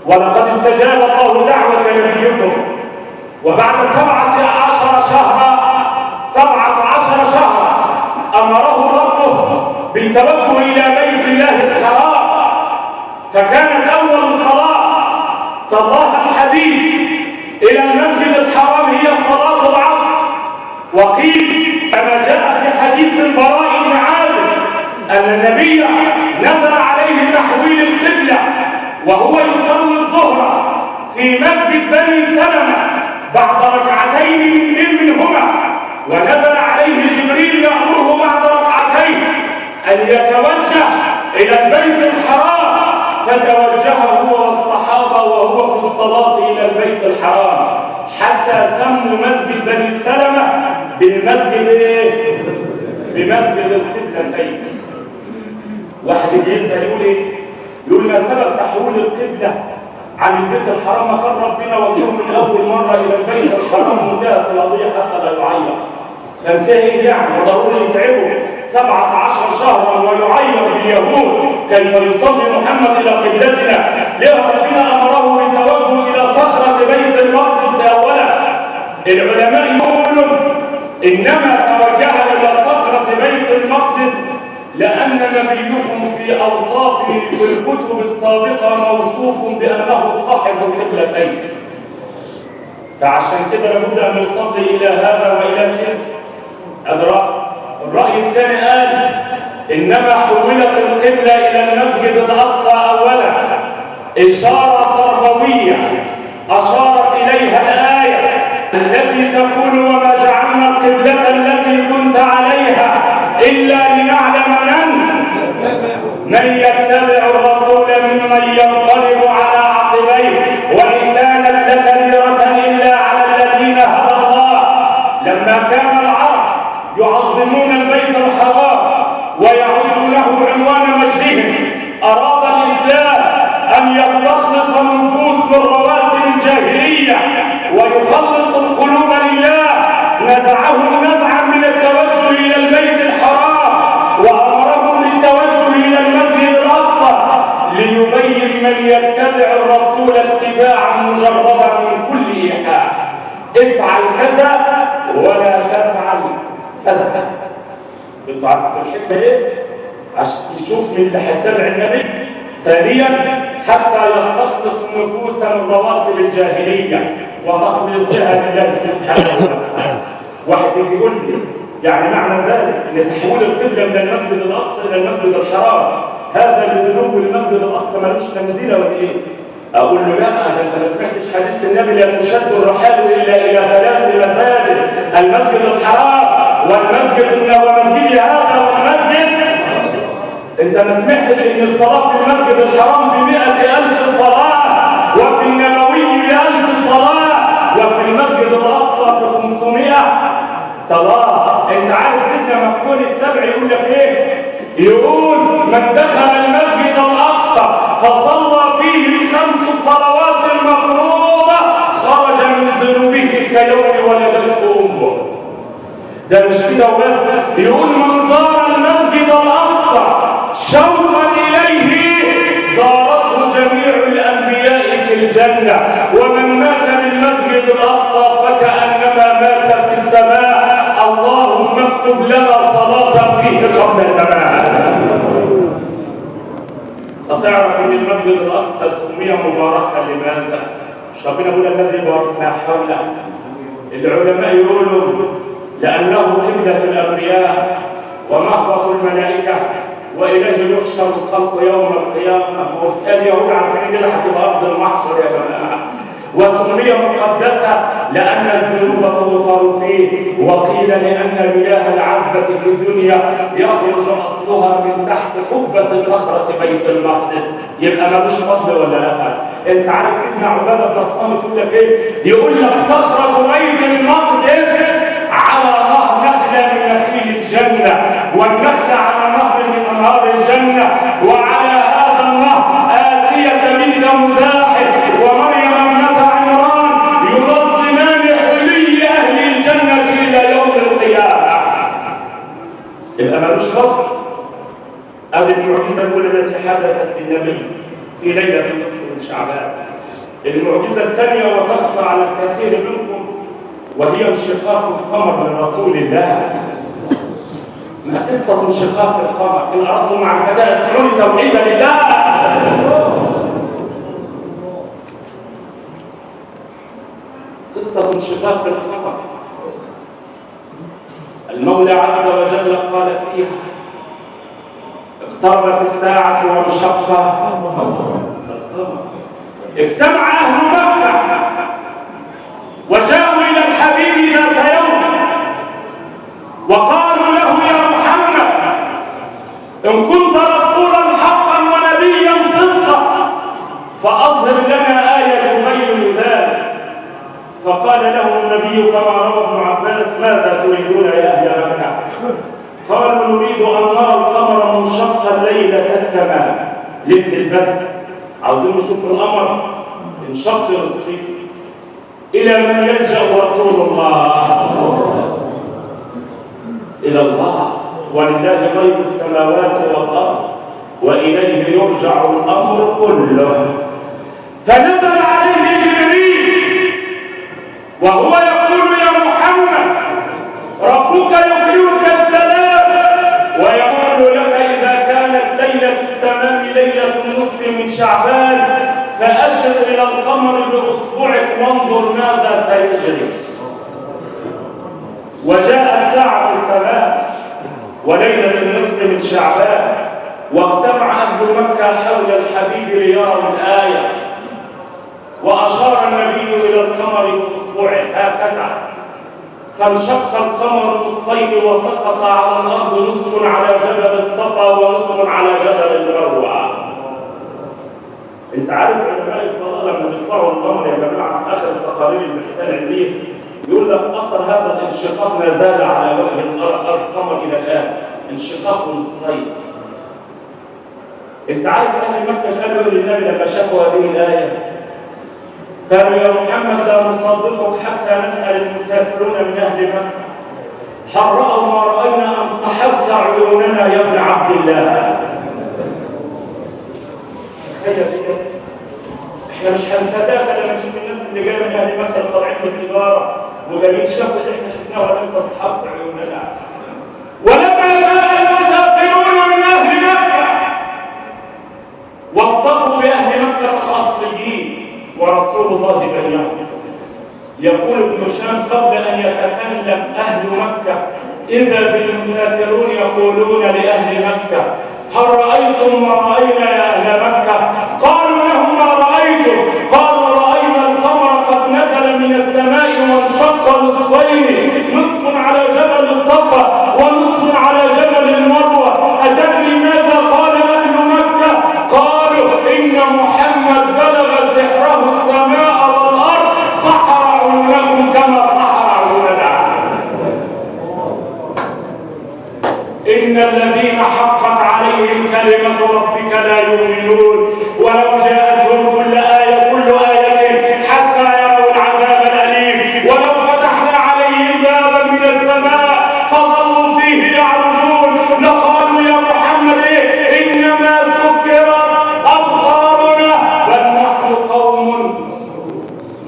A: ولقد استجاب الله دعوة نبيكم، وبعد 17 شهرا أمره ربه بالتوجه إلى بيت الله الحرام. فكانت أول صلاة صلاها الحبيب إلى المسجد الحرام هي صلاة العصر. وقيل كما جاء في حديث البراء بن عازب أن النبي نزل عليه تحويل القبلة وهو يصلي الظهر في مسجد بني سلمة بعد ركعتين منهما، ونزل عليه جبريل يأمره بعد ركعتين أن يتوجه إلى البيت الحرام، فتوجه هو والصحابة وهو في الصلاة إلى البيت الحرام، حتى سموا مسجد بني سلمة بمسجد القبلتين. واحد يسأل يقول ايه؟ يقول ما سبب تحويل القبلة عن البيت الحرام؟ قال ربنا وجهه من أول مرة إلى البيت الحرام انتهت القضية حتى لا يعير. كان فيها ايه يعني؟ وضروري يتعبوا 17 شهرا ويعير باليهود كيف يصلي محمد الى قبلتنا. ليه ربنا امره بالتوجه الى صخره بيت المقدس اولا؟ العلماء يقولون انما توجه الى صخره بيت المقدس لان نبيكم في اوصافه في الكتب السابقه موصوف بانه صاحب القبلتين، فعشان كده لابد ان يصلي الى هذا والى تلك. الرأي الثاني قال إنما حولت القبلة إلى المسجد الأقصى أولا إشارة تربوية أشارت إليها الآية التي تقول وما جعلنا القبلة التي كنت عليها إلا لنعلم من يتبع الرسول ممن ينقلب على عقبيه وإن كانت لكبيرة إلا على الذين هدى الله. لما كان العرب يعظمون البيت الحرام ويعودونه عنوان مجدهم أراد الإسلام أن يستخلص النفوس من رواسب الجاهلية ويخلص القلوب لله. نزعهم نزعا من التوجه إلى البيت الحرام وأمرهم بالتوجه إلى المسجد الأقصى ليبين من يتبع الرسول اتباعا مجردا من كل إيحاء. افعل كذا ولا تفعل كذا. انتوا عارفين الحكمه ايه؟ عشان تشوف مين اللي هيتبع النبي. ثانيا حتى يستخلص النفوس من رواسب الجاهليه وتخلصها لله سبحانه وتعالى. واحد يجي يقول لي يعني معنى ذلك ان تحويل القبله من المسجد الاقصى الى المسجد الحرام هذا لذنوب المسجد الاقصى ملوش تنزيله ولا ايه؟ اقول له لا، انت ما سمعتش حديث النبي لا تشد الرحال الا الى 3 مساجد: المسجد الحرام والمسجد ومسجد هذا والمسجد. انت ما سمعتش ان الصلاه في المسجد الحرام ب100,000 صلاه وفي النبوي ب1000 صلاه وفي المسجد الاقصى ب500 صلاه. انت عارف سيدنا مكحول التبعي يقول لك ايه؟ يقول من دخل المسجد الاقصى فصلى فيه 5 صلوات المفروضه خرج من ذنوبه كيوم ولدته امه. ده مش كده وبس، يقول من زار المسجد الاقصى شوقا اليه زارته جميع الانبياء في الجنه ومن مات بالمسجد الاقصى فكانما مات في السماء. اللهم اكتب لنا صلاه فيه قبل الممات. فتعرف ان المسجد الاقصى سمي مباركا لماذا؟ مش ربنا يقول الذي باركنا حوله؟ العلماء يقولوا لأنه قبلة الأنبياء ومهبط الملائكة وإليه يحشر الخلق يوم القيامة. اليهود عارفين كده هتبقى أرض المحشر يا جماعة. وسمي مقدسة لأن الذنوب تغفر فيه، وقيل لأن المياه العذبة في الدنيا يخرج أصلها من تحت قبة صخرة بيت المقدس. يبقى ملوش فضل ولا لا؟ أنت عارف سيدنا عبادة بن الصامت يقول لك إيه؟ يقول لك صخرة بيت المقدس على نهر نخلة من نخيل الجنة، والنخلة على نهر من أنهار الجنة، وعلى هذا النهر آسية بنت مزاحم ومريم ابنة عمران ينظمان حلي أهل الجنة إلى يوم القيامة. يبقى ملوش فضل. هذه المعجزة الأولى التي حدثت للنبي في ليلة نصف من شعبان. المعجزة الثانية وتخفى على الكثير منكم وهي انشقاق القمر لرسول الله. ما قصة انشقاق القمر؟ إن أردتم معرفتها اسمعوني توحيدا لله. قصة انشقاق القمر المولى عز وجل قال فيها: اقتربت الساعة وانشق القمر. اجتمع أهل مكة وجاءوا إلى الحبيب ذات يوم وقالوا له: يا محمد، إن كنت رسولا حقا ونبيا صدقا فأظهر لنا آية تبين ذلك. فقال له النبي كما روى ابن عباس: ماذا تريدون يا أهل مكة؟ قالوا: نريد أن نرى القمر منشقا ليلة التمام، ليلة البدر، عاوزين نشوف القمر انشق نصفين. إلى من يلجأ رسول الله؟ إلى الله، ولله غيب السماوات والأرض وإليه يرجع الأمر كله. فنزل عليه جبريل وهو يقول يا محمد ربك يقرئك السلام ويقول لك إذا كانت ليلة التمام ليلة النصف من شعبان فأشر إلى القمر بأصبعك وانظر ماذا سيجري. وجاءت ساعة التمام وليلة النصف من شعبان واجتمع أهل مكة حول الحبيب ليروا الآية، وأشار النبي إلى القمر بأصبعه هكذا فانشق القمر نصفين وسقط على الأرض نصف على جبل الصفا ونصف على جبل المروة. أنت عارف علماء الفضاء لما بيطلعوا القمر يا جماعة في آخر التقارير البحثية العلمية يقول لك أصل هذا الانشقاق ما زال على وجه القمر إلى الآن، انشقاق نصفين. أنت عارف أهل مكة قالوا للنبي لما شافوا هذه الآية قالوا يا محمد لا نصدقك حتى نسأل المسافرون من أهل مكة هل رأوا ما رأينا أن صحبت عيوننا يا ابن عبد الله. تخيل احنا مش هنصدقك لما نشوف الناس اللي جايه من اهل مكه طالعين بالتجاره وجايين شافوا اللي احنا شفناه ولا انت صحبت عيوننا. ولما جاء المسافرون من اهل مكه والتقوا باهل مكه الاصليين ورسول الله بينهم. يقول ابن هشام قبل ان يتكلم اهل مكه اذا بالمسافرون يقولون لاهل مكه هل رأيتم ما رأينا يا أهل مكة؟ قالوا لهم ما رأيتم؟ قالوا رأينا القمر قد نزل من السماء وانشق نصفين، نصف على جبل الصفا ونصف على جبل المروة. أتدري ماذا قال أهل مكة؟ قالوا إن محمد بلغ سحره السماء والأرض سحر عيونكم كما سحر عيوننا. إن الذين حقت عليهم كلمة ربك لا يؤمنون ولو جاءتهم كل آية حتى يروا العذاب الأليم ولو فتحنا عليهم بابا من السماء فظلوا فيه يعرجون لقالوا يا محمد إنما سكرت أبصارنا بل نحن قوم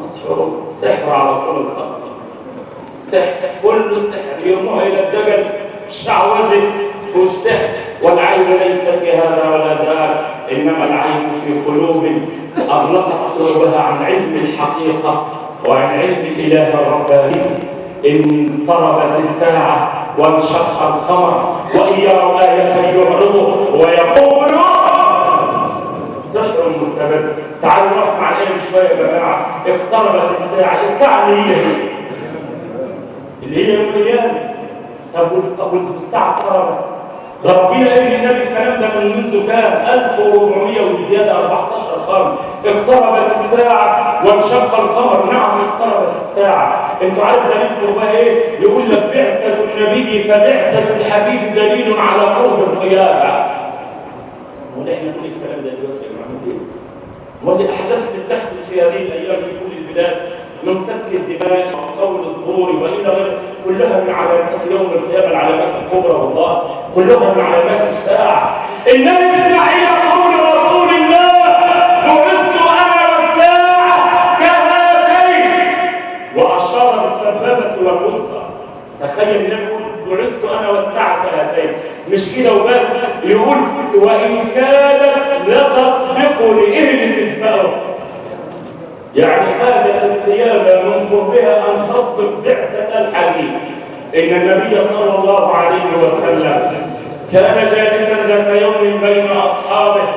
A: مسحورون. سحر على طول الخط، السحر كله سحر يرموها إلى الدجل شعوذة والسحر. والعين ليس في هذا ولا ذاك، انما العين في قلوب اغلقت قلوبها عن علم الحقيقه وعن علم الاله الرباني. اقتربت الساعه وانشق القمر وان يروا ايه يعرضوا ويقولوا سحر مستمر. تعالوا نقف مع الايه شويه يا جماعه. اقتربت الساعه اللي هي يوم القيامه. طب الساعه اقتربت، ربنا قال للنبي الكلام ده منذ كام؟ 1400 وزياده 14 قرن. اقتربت الساعه وانشق القمر. نعم اقتربت الساعه. انتوا عارف دليلكم بقى ايه؟ يقول لك بعثه النبي فبعثه الحبيب دليل على قرب القيامه. ولا احنا نقول الكلام ده دلوقتي يا جماعه؟ ودي احداث بتحدث في هذه الايام في كل البلاد من سفك الدماء وقول الظهور والى غيره، كلها من علامات يوم القيامه، العلامات الكبرى والله، كلها من علامات الساعه. النبي اسماعيل قول رسول الله بعثت انا والساعه كهاتين واشار بالسبابه والوسطى. تخيل النبي يقول بعثت انا والساعه كهاتين، مش كده وبس، يقول وان كادت لتسبقني. ايه اللي تسبقه؟ يعني كادت القيامة من قربها أن تصدق بعثة الحبيب. إن النبي صلى الله عليه وسلم كان جالسا ذات يوم بين أصحابه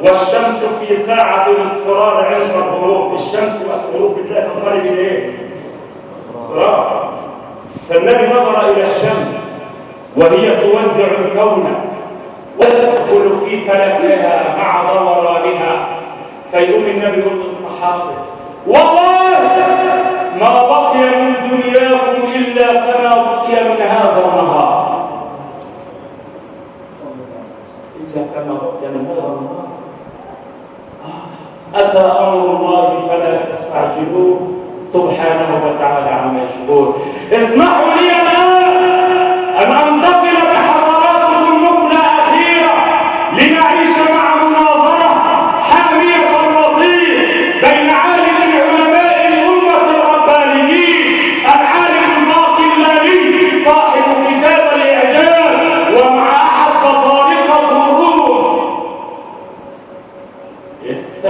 A: والشمس في ساعة الاصفرار عند الغروب. الشمس وقت الغروب بتلاقي تنقلب إلى إيه؟ اصفرار. فالنبي نظر إلى الشمس وهي تودع الكون وتدخل في فلكها مع دورانها. فيقوم النبي يقول للصحابة والله ما بقي من دنياكم إلا كما بقي من هذا النهار، إلا كما بقي من هذا النهار. أتى أمر الله فلا تستعجلوه سبحانه وتعالى عما يشركون. اسمحوا لي الآن أن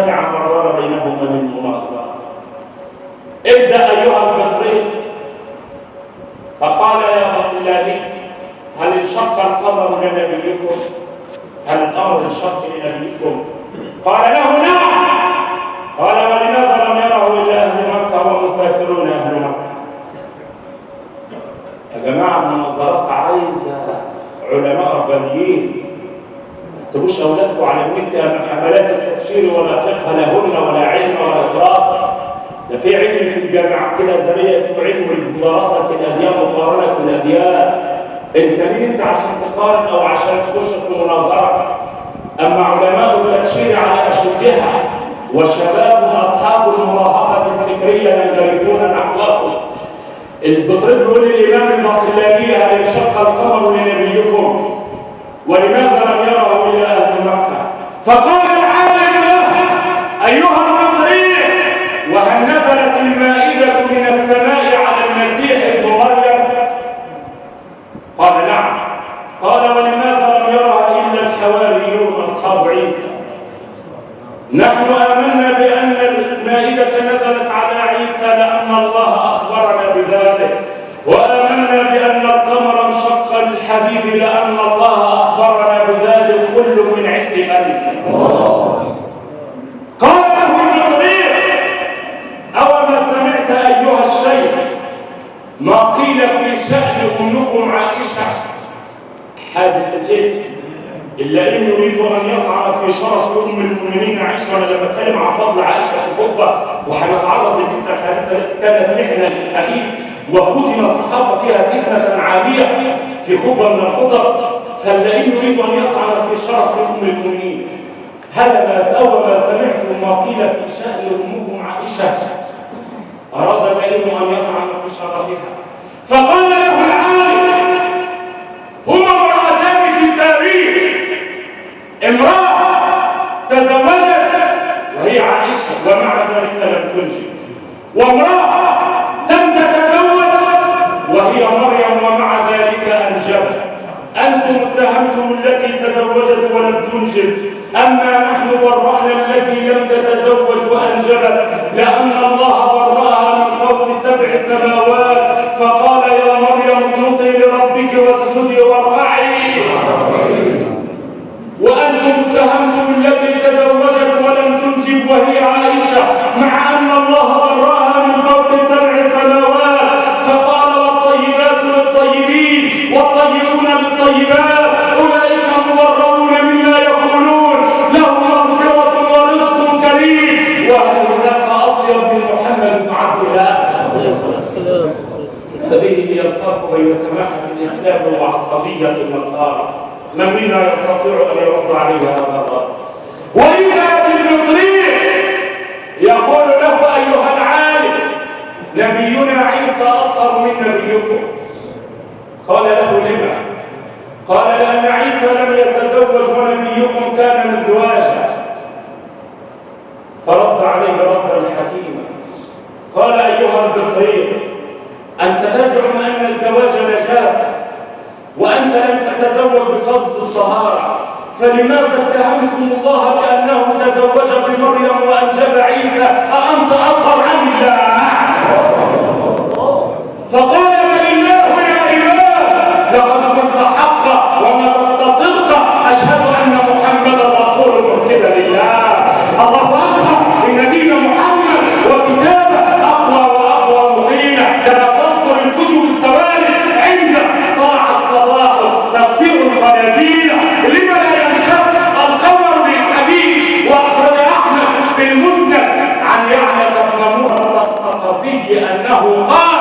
A: سمع ما دار بينهما من مناظرة. ابدأ أيها البطريق. فقال يا بطلاني هل انشق القمر لنبيكم؟ هل الأمر انشق لنبيكم؟ قال له نعم. قال ولماذا لم يره إلا أهل مكة ومسافرون أهل مكة؟ يا جماعة المناظرات عايزة علماء ربانيين. ما تسيبوش أولادكم على النت حملات التبشير ولا فقه لهن ولا علم ولا دراسة. ده في علم في الجامعات الأزهرية اسمه علم دراسة الأديان ومقارنة الأديان. أنت مين أنت عشان تقارن أو عشان تخش في مناظرة؟ أما علماء التبشير على أشدها وشباب أصحاب المراهقة الفكرية ينجرفون نحوهم. البطريق بيقول للإمام الباقلاني هل انشق القمر لنبيكم؟ ولماذا لم يره إلا أهل مكة؟ فقال العالم له أيها البطريق وهل نزلت المائدة من السماء على المسيح ابن مريم؟ قال نعم. قال ولماذا لم يرها إلا الحواريون أصحاب عيسى؟ نحن آمنا بأن المائدة نزلت على عيسى لأن الله أخبرنا بذلك، وآمنا بأن القمر انشق للحبيب لأن الله أخبرنا بذلك، كل من عند من؟ قال له البطريق أوما سمعت أيها الشيخ ما قيل في شأن أمكم عائشة حادث الإفك إلا إن يريد أن يطعن في شرف أم المؤمنين عائشة. وأنا لما أتكلم عن فضل عائشة في خطبة وهنتعرض لتلك الحادثة التي كانت محنة للحبيب وفتن الصحابة فيها فتنة عالية في خطبة من الخطب، فاللئيم يريد أن يطعن في شرف أم المؤمنين. هذا أول ما سمعتم ما قيل في شأن أمكم عائشة أراد اللئيم أن يطعن في شرفها. فقال له العالم هما امرأتان في التاريخ، امرأة تزوجت وهي عائشة ومع ذلك لم تنجب، وامرأة لم تتزوج وهي مريم ومع ذلك أنجبت. أنتم اتهمتم التي تزوجت ولم تنجب، أما نحن برأنا التي لم تتزوج وأنجبت لأن الله برأها من فوق 7 سماوات. فقال يا مريم اقنطي لربك واسجدي واركعي. وأنتم اتهمتم التي تزوجت ولم تنجب وهي عائشة مع أن الله برأها من فوق 7 سماوات. فقال والطيبات للطيبين والطيبون للطيبات أولئك مبرؤون مما يقولون لهم مغفرة ورزق كريم. وهل هناك أطيب من محمد بن عبد الله؟ هذه هي الفرق بين سماحة الإسلام وعصبية النصارى. من منا يستطيع أن يرد عليه هذا الرد؟ وإذا بالبطريق يقول له أيها العالم نبينا عيسى أطهر من نبيكم. قال له لما؟ قال لأن عيسى لم يتزوج ونبيكم كان مزواجا. فرد عليه ردا حكيما قال أيها البطريق أنت تزعم أن الزواج نجاسة وأنت لم تتزوج بقصد الطهارة، فلماذا اتهمتم الله بأنه تزوج بمريم وأنجب عيسى؟ أأنت أطهر عن الله؟ فقال بل الله يا إمام لقد قلت حقا ونطقت صدقا أشهد أن محمدا رسول من قبل الله. الله أكبر إن دين محمد وكتابه أقوى وأقوى مهينة. كما تنظر الكتب السوالف عند طلع الصباح تغفر القناديل لما لا ينشق القمر للحبيب. وأخرج أحمد في المسند عن يعلى بن مرة الثقفي أنه قال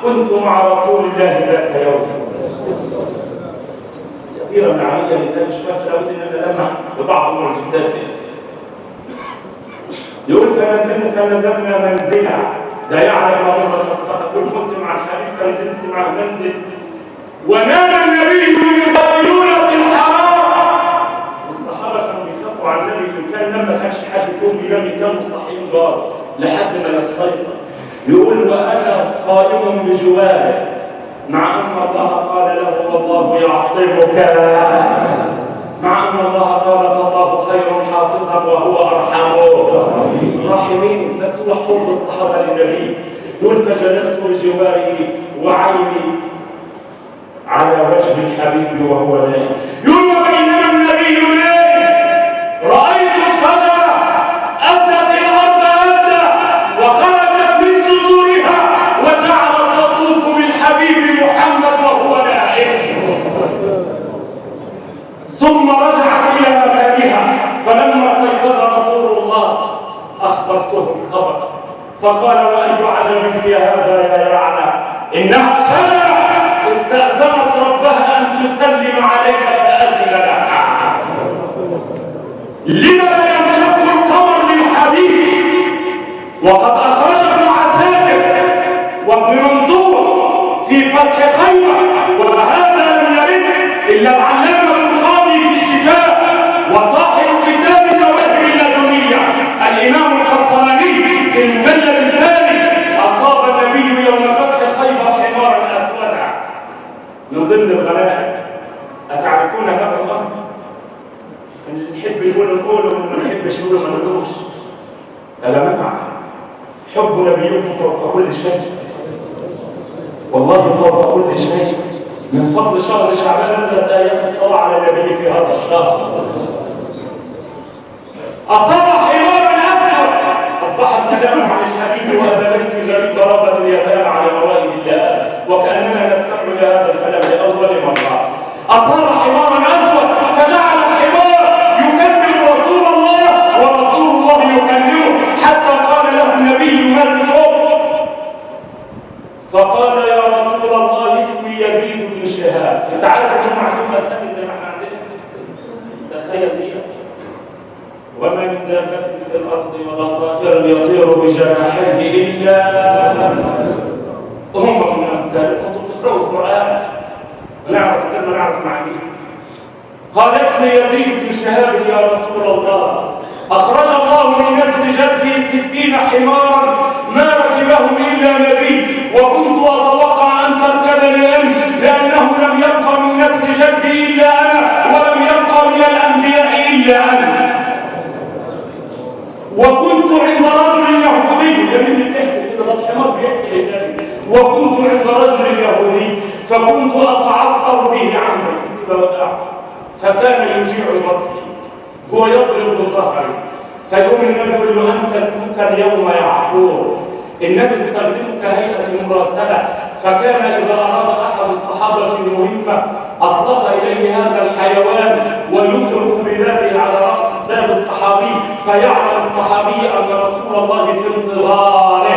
A: كنت مع رسول الله ذات يوم كثيرا علي لله مش فاكر أود إن أنا لمح ببعض المعجزات. يقول فنزلنا منزلا لا يعلم مرة الصدق كنت مع الحبيب فنزلت مع المنزل ونام النبي يقاتلون في الحرام. الصحابة كانوا بيخافوا عن النبي كان لما كانش حد فيهم بينام كانوا صاحيين دار لحد ما يستيقظ. يقول وأنا قائم بجواره مع أن الله قال له والله يعصمك، مع أن الله قال فالله خير حافظا وارحم وهو أرحم الراحمين. بس هو حب الصحابة للنبي. يقول فجلست بجواره وعيني على وجه الحبيب وهو نائم. يقول وبينما النبي نائم رأيت شجرة أبدت الأرض أبدا وخرجت من جذورها وجعلت تطوف بالحبيب محمد وهو نائم، ثم رجعت إلى مكانها. فلما استيقظ رسول الله أخبرته الخبر فقال وأي عجب في هذا يا يعلى، إنها شجرة استأذنت ربها أن تسلم عليك فأذن لها. لما لا ينشق القمر للحبيب وقد أخرج ابن عساكر وابن منظور في فتح خيبر، وهذا لم يرد إلا العلامة القاضي في الشفاء وصاحب كتاب المواهب اللدنية الإمام القسطلاني في المجلد الثاني. أصاب النبي يوم فتح خيبر حمارا أسودا من ضمن الغنائم. أتعرفون هذا الأمر؟ اللي نحب نقول وما نحبش نقول ما نقولش. ألا منع حب نبيكم فوق كل شيء، والله فوق كل شيء. من فضل شهر شعبان نزلت آيات الصلاة على النبي في هذا الشهر. أصاب حمارا أسود أصبح الكلام عن الحبيب وأهل بيت الغريب ضربة اليتامى على موائد الله، وكأننا نستمع إلى هذا الكلام لأول مرة. أصاب حمارا أسود فجعل الحمار يكلم رسول الله ورسول الله يكلمه حتى قال له النبي ما اسمه؟ فقال يا رسول الله اسمي يزيد بن شهاب. انت عارف انهم عندهم اسامي زي ما احنا عندنا؟ تخيل دي. وما من دابة في الارض ولا طائر يطير بجناحيه الا هم من امثالكم. انتم بتقرأوا القرآن نعرف كلمة نعرف معانيه. قال اسمي يزيد بن شهاب يا رسول الله، أخرج الله من نسل جدي 60 حمارا ما ركبهم إلا نبي، وكنت أتوقع أن تركبني أنت لأنه لم يبقى من نسل جدي إلا أنا ولم يبقى من الأنبياء إلا أنت. وكنت عند رجل يهودي، الحمار بيحكي للنبي، وكنت عند رجل يهودي فكنت أتعثر به عنه فكان يجيع بطني هو يضرب بظهري. فيقوم النبي يقول له أنت اسمك اليوم يعفور. النبي استخدمه كهيئة مراسلة، فكان إذا أراد أحد الصحابة في مهمة أطلق إليه هذا الحيوان ويترك ببابه على رأس باب الصحابي فيعلم الصحابي أن رسول الله في انتظاره.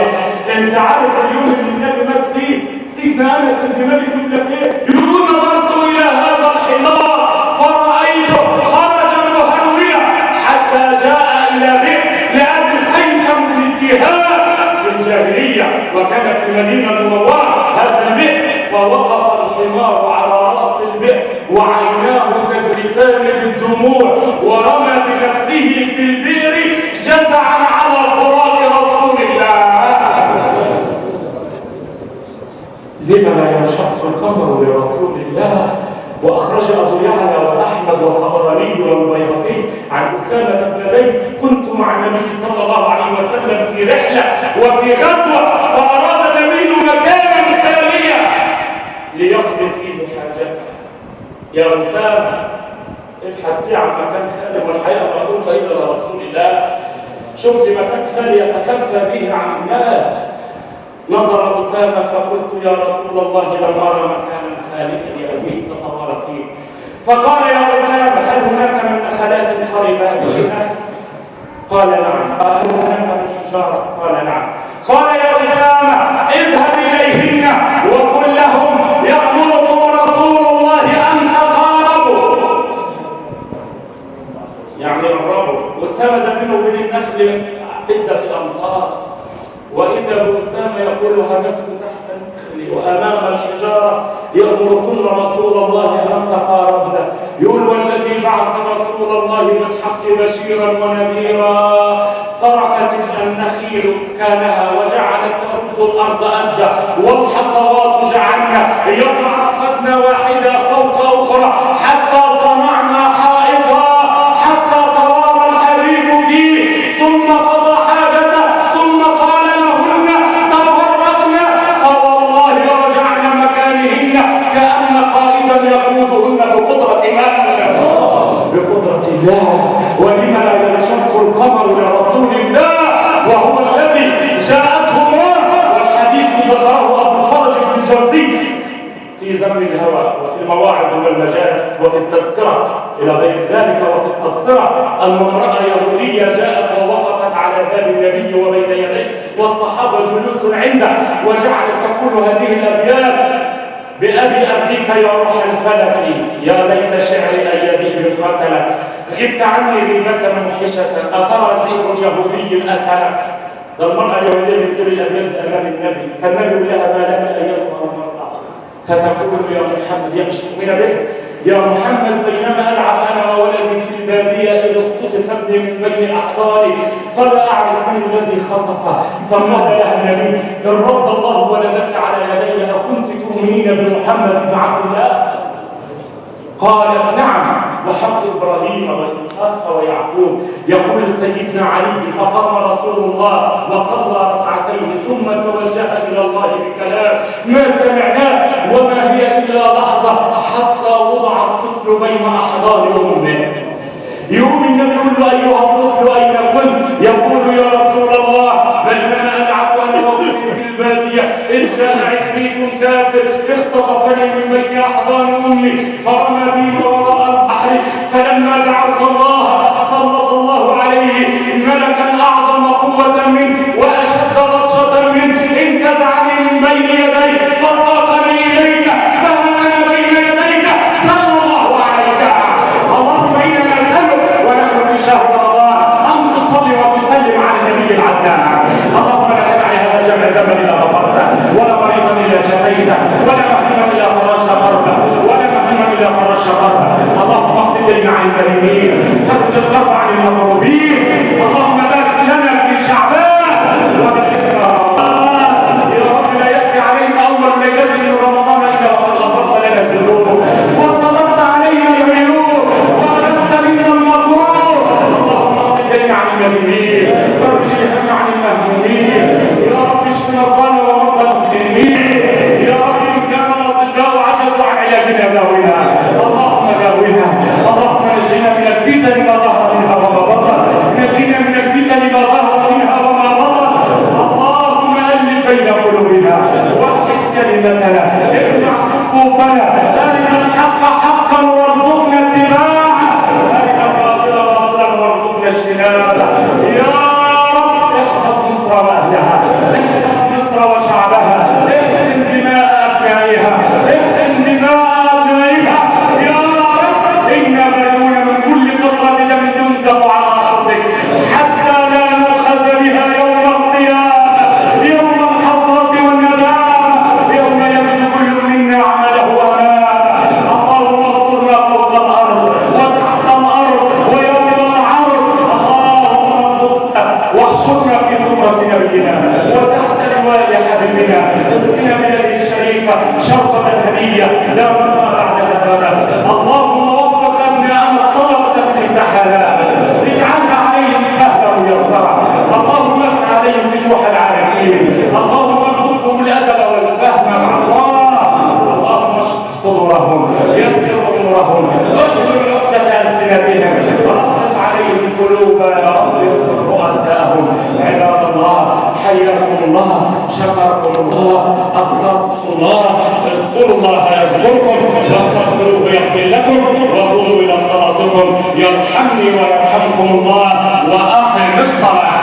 A: أنت عارف اليوم اللي النبي مات فيه سيدنا أنس بن مالك يقول لك إيه؟ يقول نظرت إلى هذا الحمار فرأيته خرجا مهرولا حتى جاء إلى بئر لأبي الخيثم بن الجهاد في الجاهلية، وكان في المدينة المنورة هذا البئر. فوقف الحمار على رأس البئر وعيناه تزرفان بالدموع ورمى بنفسه في البئر جزعا على فراق رسول الله. لما لا ينشق القمر لرسول الله؟ وأخرج أبو يعلى وأحمد والطبراني والبيهقي عن أسامة بن زيد كنت مع النبي صلى الله عليه وسلم في رحلة وفي غزوة، فأراد النبي مكانا خاليا ليقضي فيه حاجته. يا أسامة ابحث لي عن مكان خالي، والحقيقة ما أقول إلا لرسول الله. شوف لي مكان خالي يتخفى به عن الناس. نظر أسامة فقلت يا رسول الله لم أرى مكانا خاليا يأويه تطور فيه. فقال يا أسامة هل هناك من نخلات قريبات هنا؟ قال نعم. قال هل هناك من حجارة؟ قال نعم. قال يا أسامة اذهب إليهن وقل لهم يأمركم رسول الله أن تقاربوا، يعني قربوا. أسامة بينه وبين النخل عدة أمتار، وإذا بأسامة يقول همست تحت النخل وأمام الحجارة يأمركن رسول الله أن تقاربن. يقول والذي بعث رسول الله بالحق بشيرا ونذيرا تركت النخيل مكانها وجعلت ترد الأرض أدى والحصوات جعلنا يتعاقدن واحدة فوق أخرى حتى صنعنا حائطا حتى توارى الحبيب لرؤية الله. ولم لا ينشق القمر لرسول الله وهو الذي جاءته الله، والحديث ذكره أبو الفرج بن الجوزي في زمن الهوى وفي المواعظ والمجالس وفي التذكرة إلى غير ذلك وفي التبصرة، أن امرأة يهودية جاءت ووقفت على باب النبي وبين يديه والصحابة جلوس عنده، وجعلت تقول هذه الأبيات: بأبي أفديك يا روح الفلك، يا ليت شعري أن يبيه قتلك، غبت عني غيبة موحشة، أترى ذئب يهودي أكلك. ده المرأة اليهودية بتقول الأبيات أمام النبي، فالنبي يقول لها: ما لك أيتها المرأة؟ فتقول: يا محمد، هي مش مؤمنة به، يا محمد بينما ألعب أنا وولدي في البادية إذ اختطف ابني من بين أحضاني فلا أعرف من الذي خطفه. فقال لها النبي: إن رد الله ولدك على يدي أكنت تؤمنين بمحمد بن عبد الله؟ قالت: نعم، وحق إبراهيم وإسحاق ويعقوب. يقول سيدنا علي: فقام رسول الله وصلى ركعتين ثم توجه إلى الله بكلام ما سمعناه وما هي إلا لحظة حتى وضع الطفل بين أحضان أمه. يقوم النبي يقول له: أيها الطفل أين كنت؟ يقول: يا رسول الله بينما ألعب أنا وابني في البادية إذ جاء عفريت كافر اختطفني من بين أحضان أمي فرمى بي وراء البحر، فلما دعوت الله سلط الله عليه ملكا أعظم قوة منه وأشد بطشة منه، انتزعني من بين يدي فساقني إليك فها أنا بين يديك صلى الله عليك. اللهم إنا نسألك ونحن في شهر رمضان أن تصلي وتسلم على النبي العدنان. اللهم لا تدع هذا الجمع زمن إلا غفرته، ولا مريضا إلا شفيته، ولا مهما إلا فرجت كربه، ولا مهما إلا فرجت كربه. اللهم اغفر لنا عن المدينين، فرج الكرب عن المكروبين. اللهم بارك لنا في شعبان وبلغنا رمضان. يا رب لا يأتي علينا أول ليلة من رمضان إلا وقد غفرت لنا الذنوب وصلت علينا العيوب وغسلت منا المطلوب. اللهم اغفر لنا عن المدينين، فرج الهم عن المهمومين. يا رب اشف مرضانا ومرضى المسلمين. يا رب إن كان الأطباء عجزوا عن علاجنا داونا، اللهم داونا. اللهم نجنا من الفتن ما ظهر منها وما بطن، نجنا من الفتن ما ظهر منها وما بطن. اللهم ألف بين قلوبنا، وحد كلمتنا، اجمع صفوفنا، أرنا الحق حقا وارزقنا اتباعه، أرنا الباطل باطلا وارزقنا اجتنابه. يا رب احفظ مصر وأهلها، احفظ مصر وشعبها، احقن دماء أبنائها، احقن دماء أبنائها. يا رب إنا بريئون من كل قطرة دم تنزف على أرضك حتى لا نؤخذ بها يوم القيامة، يوم الحسرة والندامة، يوم يبدو كل منا عمله أمامه. اللهم انصرنا فوق الأرض وتحت الأرض ويوم العرض. اللهم ارزقنا واحشرنا في زمرة نبينا وتحت لواء حبيبنا. اسقنا بيده الشريفة شربة هنية لا مزرعة بعدها أبدا. اللهم وفق أبناءنا الطلبة في الامتحانات، اجعلها عليهم سهلة ميسرة. اللهم افتح عليهم فتوح العارفين. اللهم ارزقهم الأدب والفهم مع الله. اللهم اشرح صدورهم، يسر أمورهم، اجبر عقدة ألسنتهم، رقق عليهم قلوبنا، رؤساءهم. عباد الله حياكم الله، شكركم الله، أكرمكم الله. اذكروا الله يذكركم واستغفروه يغفر لكم وقوموا إلى صلاتكم يرحمني ويرحمكم الله وأقم الصلاة.